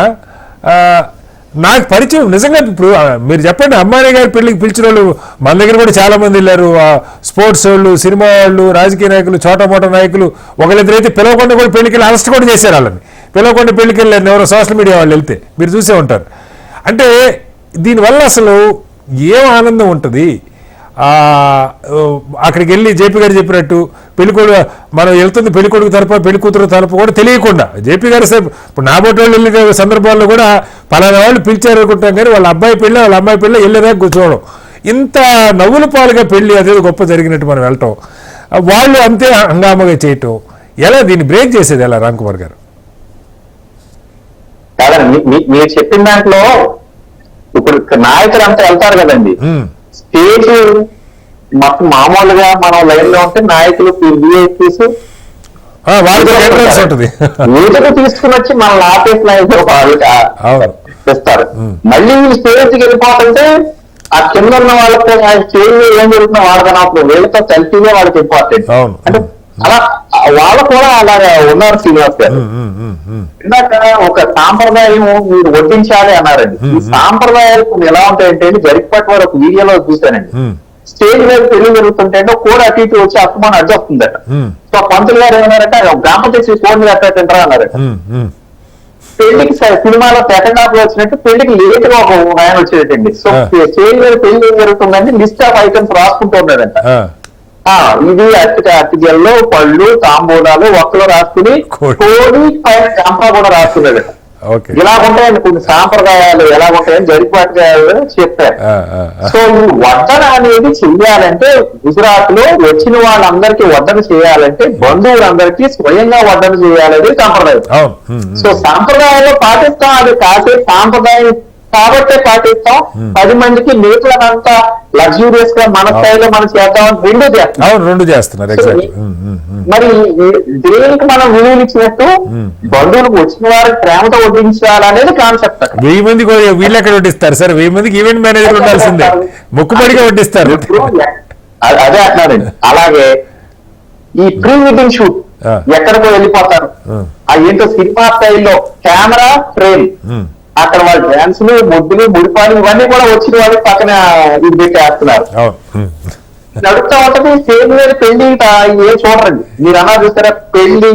నాకు పరిచయం నిజంగా. ఇప్పుడు మీరు చెప్పండి, అంబానీ గారి పెళ్లికి పిలిచిన వాళ్ళు మన దగ్గర కూడా చాలా మంది వెళ్ళారు. స్పోర్ట్స్ వాళ్ళు, సినిమా వాళ్ళు, రాజకీయ నాయకులు, చోటా మోటా నాయకులు. ఒకళ్ళిద్దరైతే పిలవకుండా కూడా పెళ్లికి వెళ్ళి అరెస్ట్ కూడా చేశారు వాళ్ళని. పిలవకుండా పెళ్లికి వెళ్ళారు ఎవరో సోషల్ మీడియా వాళ్ళు వెళ్తే మీరు చూసే ఉంటారు. అంటే దీనివల్ల అసలు ఏం ఆనందం ఉంటుంది? అక్కడికి వెళ్ళి జేపీ గారు చెప్పినట్టు పెళ్ళికొడుకు మనం వెళ్తుంది, పెళ్ళికొడుకు తరపు పెళ్లి కూతురు తరపు కూడా తెలియకుండా జేపీ గారు సార్ ఇప్పుడు నాబోటి వాళ్ళు వెళ్ళిన సందర్భాల్లో కూడా పలానా వాళ్ళు పిలిచారు అనుకుంటాం, కానీ వాళ్ళ అబ్బాయి పెళ్ళి వాళ్ళ అమ్మాయి పెళ్ళి వెళ్ళేదాకా కూర్చోవడం, ఇంత నవ్వుల పాలుగా పెళ్లి అదేదో గొప్ప జరిగినట్టు మనం వెళ్ళటం, వాళ్ళు అంతే హంగామాగా చేయటం, ఎలా దీన్ని బ్రేక్ చేసేది ఎలా రామ్ కుమార్ గారు? కాదండి, మీరు చెప్పిన దాంట్లో ఇప్పుడు నాయకులు అంతా వెళ్తారు కదండి, స్టేజ్ మొత్తం మామూలుగా మనం లైన్ లో ఉంటే నాయకులు ఊటకు తీసుకుని వచ్చి మన ఆఫీస్ నాయకులు ఇస్తారు. మళ్ళీ స్టేజ్కి వెళ్ళిపోతుంటే ఆ కింద ఉన్న వాళ్ళకి స్టేజ్ ఏం జరుగుతుందో వాళ్ళకన్నప్పుడు వీళ్ళతో సెల్ఫీగా వాళ్ళకి ఇంపార్టెంట్. అంటే అలా వాళ్ళు కూడా అలాగా ఉన్నారు శ్రీనివాస్ గారు. ఇందాక ఒక సాంప్రదాయం మీరు వడ్డించాలి అన్నారండి. ఈ సాంప్రదాయాలు కొన్ని ఎలా ఉంటాయంటే, జరిగిపట్టి వారు ఒక వీడియోలో చూశానండి. స్టేజ్ మీద పెళ్లి జరుగుతుంటే కూడా అటు ఇటు వచ్చి అస్తమానం అడ్డు వస్తుందట. సో పంతులు గారు ఏమన్నారంటే, గ్రామపతి కోడిని కట్టేటంటారా అన్నారట. పెళ్లికి సినిమాలో సెకండ్ హాఫ్ లో వచ్చినట్టు పెళ్లికి లేట్ గా ఒక ఆయన వచ్చేటండి. సో స్టేజ్ మీద పెళ్లి ఏం జరుగుతుందంటే లిస్ట్ ఆఫ్ ఐటమ్స్ రాసుకుంటూ ఉన్నాడంట. ఇది అరటిగల్లో పళ్ళు, తాంబూలాలు ఒక్కలో రాసుకుని కోడి పైన చంపా కూడా రాసుకున్నాడు. ఇలా ఉంటాయండి కొన్ని సాంప్రదాయాలు, ఎలా ఉంటాయని జరిపాటు చెప్పారు. సో ఈ వడ్డన అనేది చెయ్యాలంటే గుజరాత్ లో వచ్చిన వాళ్ళందరికీ వడ్డన చేయాలంటే బంధువులందరికీ స్వయంగా వడ్డన చేయాలనేది సాంప్రదాయం. సో సాంప్రదాయాల్లో పాటిస్తాం, అది కాసే సాంప్రదాయం కాబట్టే పాటిస్తాం. 10 మందికి మిగతాదంతా లగ్జూరియస్ గా మన స్థాయిలో మనం చేద్దామని రెండు చేస్తున్నారు. మరి దేనికి మనం విలువలు ఇచ్చినట్టు బంధువులకు వచ్చిన వారికి ప్రేమతో వడ్డించాలనేది కాన్సెప్ట్. 1000 మందికి వీళ్ళు ఎక్కడ వడ్డిస్తారు సార్? 1000 మందికి ఈవెంట్ మేనేజర్ ఉండాల్సిందే, మొక్కుబడిగా వడ్డిస్తారు. అదే అంటున్నారండి. అలాగే ఈ ప్రీ వెడ్డింగ్ షూట్ ఎక్కడికో వెళ్ళిపోతారు, ఏంటో సినిమా స్థాయిలో కెమెరా ఫ్రేమ్, అక్కడ వాళ్ళ డ్యాన్సులు, ముద్దులు, ముడిపాలు ఇవన్నీ కూడా వచ్చిన వాళ్ళు పక్కన ఇది పెట్టేస్తున్నారు. నడుపుతా ఉంటది స్టేజ్ మీద పెళ్లి ఏం చూడరండి. మీరు అన్నా చూస్తారా, పెళ్లి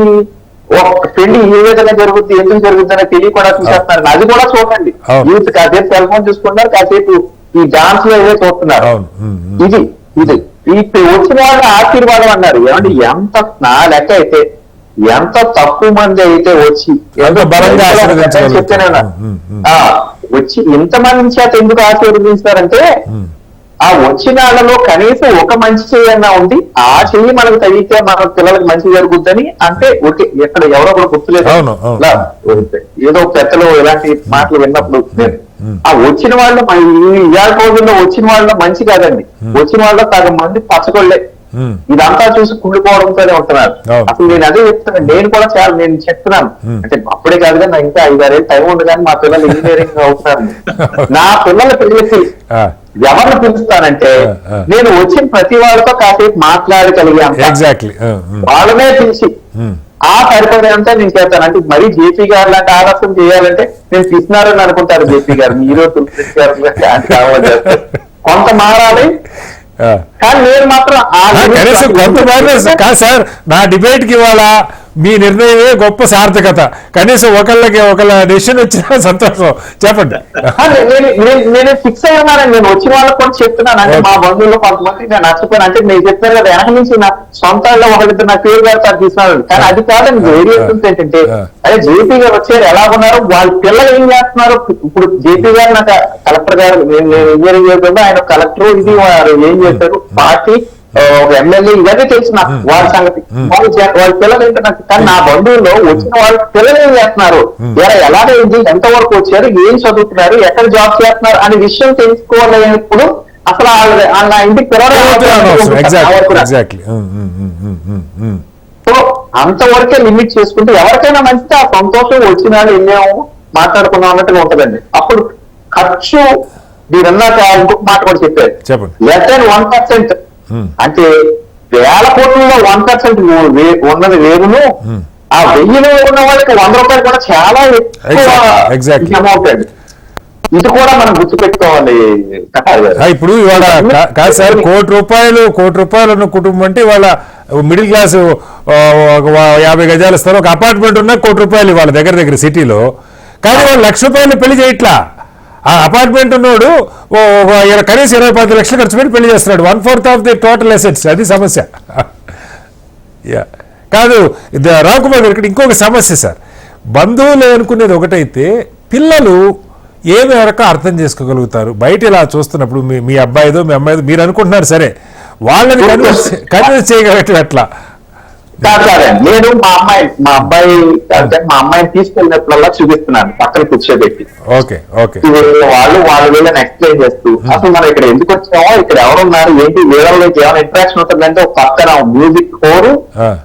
ఏ విధంగా జరుగుద్ది, ఎందుకు జరుగుద్ది అనేది తెలియకుండా చూసేస్తున్నారు. అది కూడా చూడండి. యూత్ కాసేపు సెల్ ఫోన్ చూసుకుంటున్నారు, కాసేపు ఈ డాన్స్ లో ఏదో చూస్తున్నారు. ఇది ఈ వచ్చిన వాళ్ళ ఆశీర్వాదం అన్నారు. ఏమంటే ఎంత నా లెక్క అయితే ఎంత తక్కువ మంది అయితే వచ్చి చెప్తానన్నా వచ్చి ఇంతమంది చేత ఎందుకు ఆశీర్వదిస్తారంటే, ఆ వచ్చిన వాళ్ళలో కనీసం ఒక మంచి చెయ్యన్నా ఉంది, ఆ చెయ్యి మనకు తగిలితే మన పిల్లలకు మంచి జరుగుద్దని. అంటే ఓకే, ఎక్కడ ఎవరో కూడా గుర్తులేదు, ఏదో పెద్దలు ఇలాంటి మాటలు విన్నప్పుడు ఆ వచ్చిన వాళ్ళు ఇవాళ రోజుల్లో వచ్చిన వాళ్ళ మంచి కాదండి, వచ్చిన వాళ్ళ సగం మంది పచ్చగొళ్ళే. ఇదంతా చూసి కుళ్ళిపోవడంతోనే ఉంటున్నారు. అసలు నేను అదే చెప్తున్నాను, నేను కూడా చాలా నేను చెప్తున్నాను. అంటే అప్పుడే కాదు కానీ నా ఇంకా 5-6 ఏళ్ళు టైం ఉంది, కానీ మా పిల్లలు ఇంజనీరింగ్ అవుతున్నారు. నా పిల్లల పిల్లలకి ఎవరిని పిలుస్తానంటే, నేను వచ్చిన ప్రతి వాళ్ళతో కాసేపు మాట్లాడగలిగాను. వాళ్ళనే పిలిచి ఆ సరిపడేంతా నేను చేస్తాను. అంటే మరీ జేపీ గారు లాంటి ఆలస్యం చేయాలంటే నేను తీసినారని అనుకుంటారు జేపీ గారు, మీరు తులసి గారు కొంత మారాలి. కానీ నేను మాత్రం కనీసం కొంత కాదు సార్, నా డిబేట్ కి ఇవాళ మీ నిర్ణయమే గొప్ప సార్థకత. కనీసం ఒకళ్ళ డెసిషన్ వచ్చినా సంతోషం. చెప్పండి. నేను ఫిక్స్ అయ్యానండి. నేను వచ్చిన వాళ్ళకి కూడా చెప్తున్నాను. అంటే మా బంధువులు కొంతమంది నేను నచ్చిపోయాను. అంటే నేను చెప్పాను కదా, వెనక నుంచి నా సొంత ఒకరిద్దరు నా పేరు గారు సార్ తీసుకున్నాను. కానీ అది కాదండి. వేరియన్స్ ఏంటంటే అదే జేపీ గారు వచ్చారు, ఎలా ఉన్నారు, వాళ్ళ పిల్లలు ఏం చేస్తున్నారు. ఇప్పుడు జేపీ గారు నాకు కలెక్టర్ గారు, నేను ఇంజనీరింగ్ చేస్తుంటే ఆయన కలెక్టర్, ఇది వారు ఏం చేశారు, పార్టీ ఒక ఎమ్మెల్యే, ఇవన్నీ తెలుసు నాకు వాళ్ళ సంగతి. వాళ్ళ పిల్లలు ఏంటో నాకు. కానీ నా బంధువుల్లో వచ్చిన వాళ్ళ పిల్లలు ఏం చేస్తున్నారు, ఎలాగైంది, ఎంత వరకు వచ్చారు, ఏం చదువుతున్నారు, ఎక్కడ జాబ్ చేస్తున్నారు అనే విషయం తెలుసుకోవాలనేప్పుడు అసలు వాళ్ళ ఇంటికి సో అంతవరకే లిమిట్ చేసుకుంటే ఎవరికైనా మంచిది, ఆ సంతోషం వచ్చిన వాళ్ళు వెళ్ళాము మాట్లాడుకున్నాం అన్నట్టుగా ఉంటదండి. అప్పుడు ఖర్చు మీరన్నాక ఇంకొక మాట కూడా చెప్పారు, లెస్ దాన్ 1%. అంటే 1000 కోట్లలో 1% ఉన్నది వేరును, ఆ 1000లో ఉన్న వాళ్ళకి 100 రూపాయలు కూడా చాలా ఎక్కువ అమౌంట్ అండి. ఇది కూడా మనం గుర్తుపెట్టుకోవాలి. ఇప్పుడు ఇవాళ కాదు సార్, కోటి రూపాయలు ఉన్న కుటుంబం అంటే ఇవాళ మిడిల్ క్లాస్ 50 గజాల స్థలం ఒక అపార్ట్మెంట్ ఉన్న ₹1,00,00,000 ఇవాళ దగ్గర సిటీలో. కానీ వాళ్ళు ₹1,00,000 పెళ్లి చేయట్లా. ఆ అపార్ట్మెంట్ ఉన్నోడు కనీసం 20-10 లక్షలు ఖర్చు పెట్టి పెళ్లి చేస్తున్నాడు. 1/4 ఆఫ్ ది టోటల్ అసెట్స్. అది సమస్య కాదు. రావుకుమార్ గారు, ఇక్కడ ఇంకొక సమస్య సార్. బంధువులు అనుకునేది ఒకటైతే పిల్లలు ఏమి వరకు అర్థం చేసుకోగలుగుతారు? బయట ఇలా చూస్తున్నప్పుడు మీ అబ్బాయిదో మీ అమ్మాయిదో మీరు అనుకుంటున్నారు, సరే, వాళ్ళని కన్విన్స్ చేయగలగటం ఎట్లా? నేను మా అమ్మాయిని తీసుకెళ్ళినప్పుడల్లా చూపిస్తున్నాను, పక్కన కూర్చోబెట్టి. వాళ్ళు వీళ్ళని ఎక్స్ప్లెయిన్ చేస్తూ, అసలు మనం ఇక్కడ ఎందుకు వచ్చామో, ఇక్కడ ఎవరున్నారు, ఏంటి, వీళ్ళకి ఏమైనా ఇంట్రాక్షన్ ఉంటుందంటే ఒక పక్కన మ్యూజిక్ కోరు,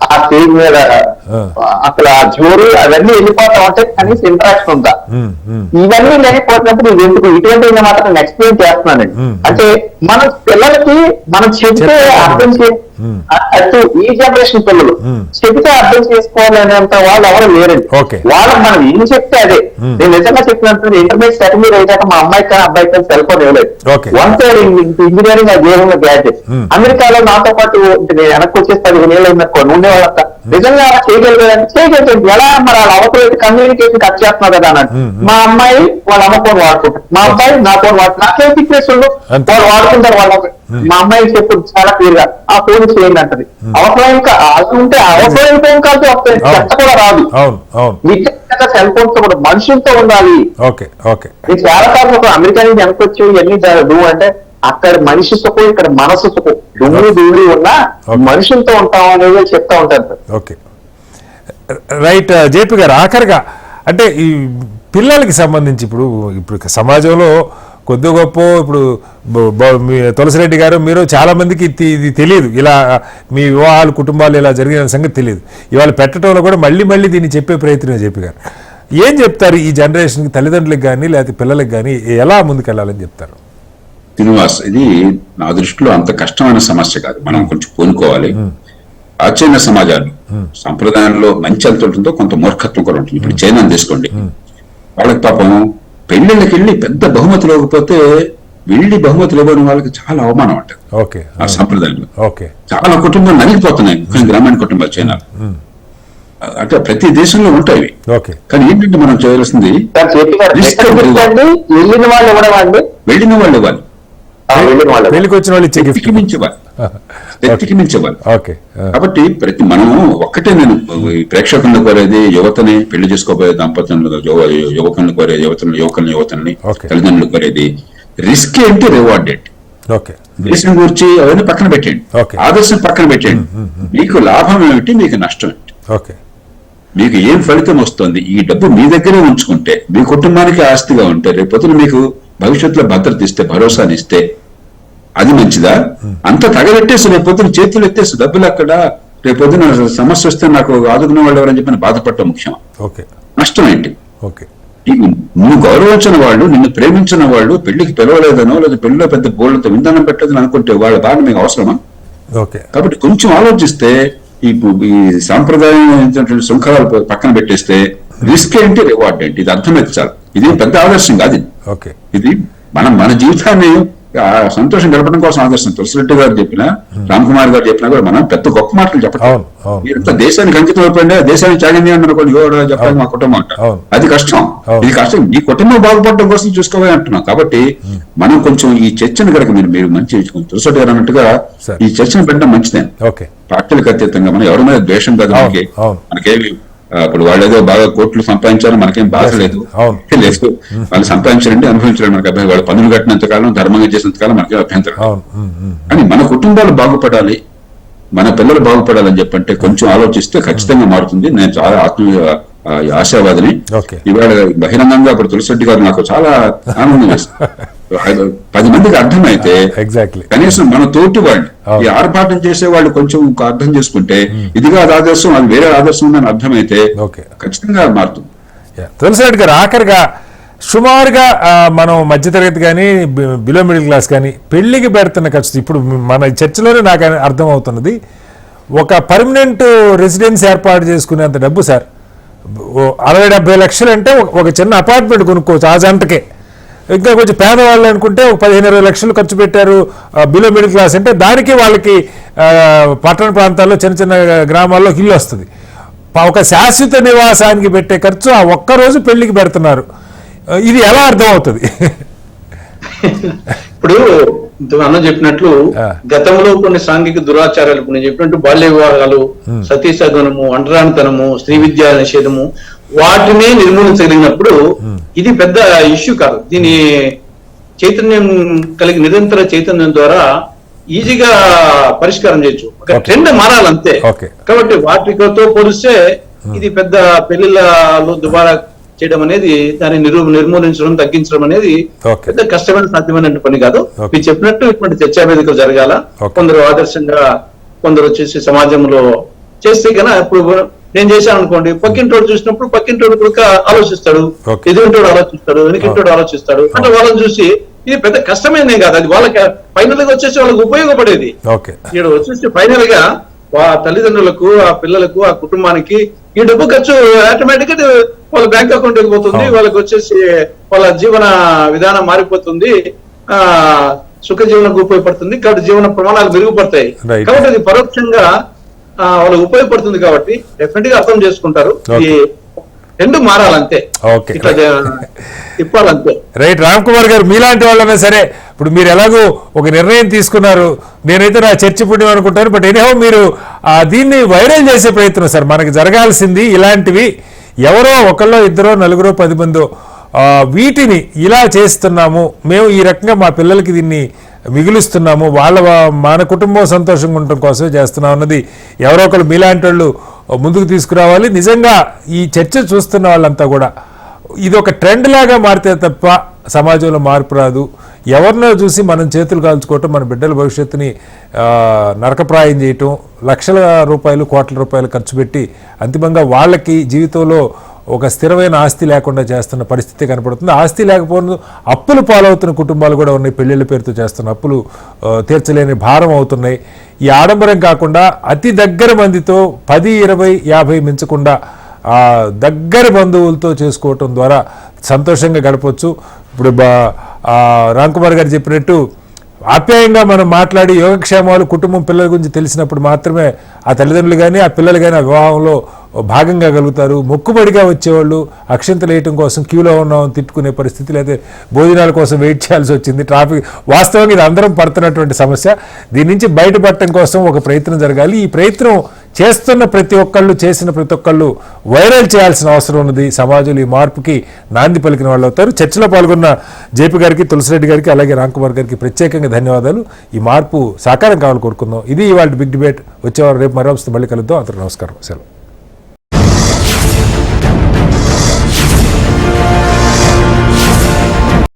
ఆ స్టేజ్ మీద అసలు ఆ జోరు అవన్నీ వెళ్ళిపోతా ఉంటాయి, కనీసం ఇంట్రాక్షన్ ఉందా? ఇవన్నీ లేకపోతున్నప్పుడు ఇది ఎందుకు, ఇటువంటి మాత్రం ఎక్స్ప్లెయిన్ చేస్తున్నానండి. అంటే మన పిల్లలకి మనం చెప్తే అర్థం అటు ఈ జనరేషన్ పిల్లలు చెబితే అర్థం చేసుకోవాలి అనేంత వాళ్ళు ఎవరు లేరండి. వాళ్ళకి మనం ఏం చెప్తే అదే. నేను నిజంగా చెప్పినట్టు ఇంటర్మీడియట్ సెకండ్ అయ్యాక మా అమ్మాయి కానీ అబ్బాయి కానీ సెల్ ఫోన్ ఇవ్వలేదు. వన్ సైడ్ ఇంజనీరింగ్ ఆ జీవన గ్రాడ్యుయేట్. అమెరికాలో నాతో పాటు నేను వెనక్కి వచ్చేసి 15 ఏళ్ళు అయినట్టు ఉండేవాళ్ళంత. నిజంగా అలా చేయగలిగారు. ఎలా మరి వాళ్ళ అవసరం కమ్యూనికేషన్ కట్ చేస్తున్నారు కదా అన్నట్టు. మా అమ్మాయి వాళ్ళ అమ్మ ఫోన్ వాడుకుంటారు, మా అబ్బాయి నా ఫోన్ వాడుతున్నారు. నాకేం ఫిట్నెస్ ఉండు, వాళ్ళు వాడుకుంటారు. వాళ్ళ మా అమ్మాయి చెప్పు చాలా క్లియర్ గా, ఆ ఫోన్ చేయండి అంటది. అవసరం ఇంకా ఉంటే అవసరం ఫోన్ కాల్సి వస్తాయి, చెత్త కూడా రాదు. నిజంగా సెల్ ఫోన్స్ కూడా మనుషులతో ఉండాలి. నేను చాలా సార్లు అమెరికా నుంచి వెనకొచ్చి ఎన్ని నువ్వు అంటే అక్కడ మనిషి సుఖం, ఇక్కడ మనసు సుఖం, దుమ్ము దూడి ఉన్నా మనుషులతో ఉంటాం అనేది చెప్తా ఉంటారు సార్. Okay, right. జేపీ గారు, ఆఖరిగా అంటే ఈ పిల్లలకి సంబంధించి ఇప్పుడు సమాజంలో కొద్ది గొప్ప ఇప్పుడు తులసిరెడ్డి గారు మీరు చాలా మందికి ఇది తెలియదు, ఇలా మీ వివాహాలు కుటుంబాలు ఇలా జరిగిన సంగతి తెలియదు. ఇవాళ పెట్టడంలో కూడా మళ్ళీ దీన్ని చెప్పే ప్రయత్నం. జేపీ గారు ఏం చెప్తారు ఈ జనరేషన్కి, తల్లిదండ్రులకు కానీ లేకపోతే పిల్లలకి కానీ ఎలా ముందుకెళ్ళాలని చెప్తారు? శ్రీనివాస్, ఇది నా దృష్టిలో అంత కష్టమైన సమస్య కాదు. మనం కొంచెం పూనుకోవాలి. ప్రాచీన సమాజాలు సంప్రదాయంలో మంచి అంత ఉంటుందో కొంత మూర్ఖత్వం కూడా ఉంటుంది. ఇప్పుడు చైనా తీసుకోండి, వాళ్ళకి పాపం పెళ్లిళ్ళకి వెళ్ళి పెద్ద బహుమతులు ఇవ్వకపోతే వెళ్ళి బహుమతులు ఇవ్వని వాళ్ళకి చాలా అవమానం అంటారు. ఆ సంప్రదాయంలో చాలా కుటుంబాలు నలిగిపోతున్నాయి, గ్రామీణ కుటుంబాలు చైనాలో. అంటే ప్రతి దేశంలో ఉంటాయి. కానీ ఏంటంటే మనం చేయవలసింది వెళ్ళిన వాళ్ళు ఇవ్వాలి, పెళ్లికి వచ్చిన వాళ్ళు వ్యక్తికి మించేవాళ్ళు. కాబట్టి మనం ఒక్కటే, నేను ప్రేక్షకులను కోరేది యువతని, పెళ్లి చేసుకోబోయే దంపతులను, యువకులను కోరే యువతల్ని తల్లిదండ్రులు కోరేది, రిస్క్ ఏంటి, రివార్డ్ ఏంటి, దేశం గురించి అవన్నీ పక్కన పెట్టండి, ఆదర్శం పక్కన పెట్టండి. మీకు లాభం ఏమిటి, మీకు నష్టం ఏంటి, మీకు ఏం ఫలితం వస్తుంది, ఈ డబ్బు మీ దగ్గరే ఉంచుకుంటే, మీ కుటుంబానికి ఆస్తిగా ఉంటే, రేపొద్దున మీకు భవిష్యత్తులో భద్రత ఇస్తే, భరోసాని ఇస్తే అది మంచిదా? అంత తగలెట్టేసి రేపొద్దున చేతులు ఎత్తేసి డబ్బులు అక్కడ, రేపొద్దున సమస్య వస్తే నాకు ఆదుకునే వాళ్ళు ఎవరని చెప్పి బాధపడటం ముఖ్యం. నష్టం ఏంటి? నువ్వు గౌరవించిన వాళ్ళు, నిన్ను ప్రేమించిన వాళ్ళు పెళ్లికి పిలవలేదనో లేదా పెళ్లిలో పెద్ద బోళ్లతో విందనం పెట్టలేదని అనుకుంటే వాళ్ళ బాధ మీకు అవసరమా? కాబట్టి కొంచెం ఆలోచిస్తే ఈ సాంప్రదాయమైనటువంటి శృంఖలాలు పక్కన పెట్టేస్తే రిస్క్ ఏంటి, రివార్డ్ ఏంటి, ఇది అర్థమైతే చాలు. ఇది పెద్ద ఆదర్శం కాదు. ఇది మన జీవితాన్ని సంతోషం గడపడం కోసం ఆదర్శం. తులసిరెడ్డి గారు చెప్పినా, రామ్ కుమార్ గారు చెప్పినా కూడా మనం పెద్ద గొప్ప మాటలు చెప్పడం. మీరంతా దేశానికి అంకితం అయిపోయింది, దేశానికి త్యాగం చేయండి అనుకోండి, చెప్పాలి మా కుటుంబం అంట. అది కష్టం. ఇది కష్టం. ఈ కుటుంబం బాగుపడటం కోసం చూసుకోవాలి అంటున్నాం. కాబట్టి మనం కొంచెం ఈ చర్చను కనుక మీరు మంచి తులసిరెడ్డి గారు అన్నట్టుగా ఈ చర్చను పెట్టడం మంచిదే. పార్టీలకు అతీతంగా మనం ఎవరి మీద ద్వేషం కాదు. మనకేమి ఇప్పుడు వాళ్ళు ఏదో బాగా కోట్లు సంపాదించారు, మనకేం బాధ లేదు. వాళ్ళు సంపాదించారంటే అనుభవించడం మనకి అభ్యంతరం. వాళ్ళు పన్నులు కట్టినంత కాలం, ధర్మంగా చేసినంత కాలం మనకే అభ్యంతరం. కానీ మన కుటుంబాలు బాగుపడాలి, మన పిల్లలు బాగుపడాలని చెప్పంటే కొంచెం ఆలోచిస్తే ఖచ్చితంగా మారుతుంది. నేను చాలా ఆశావాదిని. ఇవాళ బహిరంగంగా ఇప్పుడు తులసిరెడ్డి గారు నాకు చాలా ఆనందం వేస్తుంది. 10 మందికి అర్థమైతే కనీసం మన తోటి వాళ్ళు, ఈ ఆర్భాటం చేసే వాళ్ళు కొంచెం అర్థం చేసుకుంటే ఇదిగా ఆదర్శం, అది వేరే ఆదర్శం ఉందని అర్థమైతే ఖచ్చితంగా మారుతుంది. తులసిరెడ్డి గారు, ఆఖరిగా సుమారుగా మనం మధ్యతరగతి కానీ బిలో మిడిల్ క్లాస్ కానీ పెళ్లికి పెడుతున్న ఖర్చు ఇప్పుడు మన చర్చలోనే నాకు అర్థం అవుతున్నది. ఒక పర్మనెంట్ రెసిడెన్స్ ఏర్పాటు చేసుకునేంత డబ్బు సార్, 60-70 లక్షలు అంటే ఒక చిన్న అపార్ట్మెంట్ కొనుక్కోవచ్చు ఆ జంటకే. ఇంకా కొంచెం పేదవాళ్ళు అనుకుంటే ఒక 15-20 లక్షలు ఖర్చు పెట్టారు బిలో మిడిల్ క్లాస్ అంటే. దానికి వాళ్ళకి పట్టణ ప్రాంతాల్లో చిన్న చిన్న గ్రామాల్లో ఇల్లు వస్తుంది. ఒక శాశ్వత నివాసానికి పెట్టే ఖర్చు ఆ ఒక్కరోజు పెళ్లికి పెడుతున్నారు. ఇది ఎలా అర్థం అవుతుంది? ఇప్పుడు అన్న చెప్పినట్లు గతంలో కొన్ని సాంఘిక దురాచారాలు, నేను చెప్పినట్టు బాల్య వివాహాలు, సతీ సగనము, అంటరానితనము, స్త్రీ విద్యా నిషేధము, వాటిని నిర్మూలించగలిగినప్పుడు ఇది పెద్ద ఇష్యూ కాదు. దీని చైతన్యం కలిగి నిరంతర చైతన్యం ద్వారా ఈజీగా పరిష్కారం చేయొచ్చు. ఒక ట్రెండ్ మారాలంతే. కాబట్టి వాటితో పోలిస్తే ఇది పెద్ద పెళ్లిళ్ళ దుబారా చేయడం అనేది, దాన్ని నిర్మూలించడం, తగ్గించడం అనేది పెద్ద కష్టమైన సాధ్యమైన పని కాదు. మీరు చెప్పినట్టు ఇటువంటి చర్చా వేదికలు జరగాల. కొందరు ఆదర్శంగా, కొందరు వచ్చేసి సమాజంలో చేస్తే కన్నా, ఇప్పుడు నేను చేశాను అనుకోండి, పక్కింటోడు చూసినప్పుడు పక్కింటోడు కూడా ఆలోచిస్తాడు, ఎదురింటోడు ఆలోచిస్తాడు, వెనకింటోడు ఆలోచిస్తాడు. అంటే వాళ్ళని చూసి ఇది పెద్ద కష్టమైనదే కాదు. అది వాళ్ళకి ఫైనల్ గా వచ్చేసి వాళ్ళకి ఉపయోగపడేది. ఇక్కడ వచ్చేసి ఫైనల్ గా తల్లిదండ్రులకు, ఆ పిల్లలకు, ఆ కుటుంబానికి ఈ డబ్బు ఖర్చు ఆటోమేటిక్ గా వాళ్ళ బ్యాంక్ అకౌంట్ వెళ్ళిపోతుంది. వాళ్ళకి వచ్చేసి వాళ్ళ జీవన విధానం మారిపోతుంది, సుఖ జీవనకు ఉపయోగపడుతుంది. కాబట్టి జీవన ప్రమాణాలు మెరుగుపడతాయి. కాబట్టి అది పరోక్షంగా వాళ్ళకి ఉపయోగపడుతుంది. కాబట్టి డెఫినెట్ గా అర్థం చేసుకుంటారు. ఈ రెండు మారాలంతే, తిప్పాలంతే. రైట్. రామ్ కుమార్ గారు, మీలాంటి వాళ్ళైనా సరే ఇప్పుడు మీరు ఎలాగో ఒక నిర్ణయం తీసుకున్నారు, నేనైతే నా చర్చి పుణ్యం అనుకుంటాను. బట్ ఎనీహౌ మీరు దీన్ని వైరల్ చేసే ప్రయత్నం సార్. మనకి జరగాల్సింది ఇలాంటివి ఎవరో ఒకళ్ళో, ఇద్దరో, నలుగురో, 10 మందో వీటిని ఇలా చేస్తున్నాము, మేము ఈ రకంగా మా పిల్లలకి దీన్ని మిగులుస్తున్నాము, మన కుటుంబం సంతోషంగా ఉండటం కోసమే చేస్తున్నాం అన్నది ఎవరో ఒకళ్ళు మీలాంటి వాళ్ళు ముందుకు తీసుకురావాలి. నిజంగా ఈ చర్చ చూస్తున్న వాళ్ళంతా కూడా ఇది ఒక ట్రెండ్ లాగా మారితే తప్ప సమాజంలో మార్పు రాదు. ఎవరినో చూసి మనం చేతులు కాల్చుకోవటం, మన బిడ్డల భవిష్యత్తుని నరకప్రాయం చేయటం, లక్షల రూపాయలు, కోట్ల రూపాయలు ఖర్చు పెట్టి అంతిమంగా వాళ్ళకి జీవితంలో ఒక స్థిరమైన ఆస్తి లేకుండా చేస్తున్న పరిస్థితి కనపడుతుంది. ఆస్తి లేకపోయినా అప్పులు పాలవుతున్న కుటుంబాలు కూడా ఉన్నాయి. పెళ్లిళ్ళ పేరుతో చేస్తున్న అప్పులు తీర్చలేని భారం అవుతున్నాయి. ఈ ఆడంబరం కాకుండా అతి దగ్గర మందితో 10, 20, 50 మించకుండా దగ్గర బంధువులతో చేసుకోవటం ద్వారా సంతోషంగా గడపవచ్చు. ఇప్పుడు రామ్ కుమార్ గారు చెప్పినట్టు ఆప్యాయంగా మనం మాట్లాడి యోగక్షేమాలు, కుటుంబం, పిల్లల గురించి తెలిసినప్పుడు మాత్రమే ఆ తల్లిదండ్రులు కానీ ఆ పిల్లలు కానీ ఆ వివాహంలో భాగంగా కలుగుతారు. మొక్కుబడిగా వచ్చేవాళ్ళు అక్షంతలు వేయటం కోసం క్యూలో ఉన్నామని తిట్టుకునే పరిస్థితి, లేదా భోజనాల కోసం వెయిట్ చేయాల్సి వచ్చింది, ట్రాఫిక్. వాస్తవంగా ఇది అందరం పడుతున్నటువంటి సమస్య. దీని నుంచి బయటపడటం కోసం ఒక ప్రయత్నం జరగాలి. ఈ ప్రయత్నం చేస్తున్న ప్రతి ఒక్కళ్ళు, చేసిన ప్రతి ఒక్కళ్ళు వైరల్ చేయాల్సిన అవసరం ఉన్నది. సమాజంలో ఈ మార్పుకి నాంది పలికిన వాళ్ళు అవుతారు. చర్చలో పాల్గొన్న జేపీ గారికి, తులసిరెడ్డి గారికి, అలాగే రామ్ కుమార్ గారికి ప్రత్యేకంగా ధన్యవాదాలు. ఈ మార్పు సాకారం కావాలని కోరుకుందాం. ఇది ఇవాళ బిగ్ డిబేట్. వచ్చేవారు రేపు మరో మళ్ళీ కలుద్దాం. అందరూ నమస్కారం. సెలవు.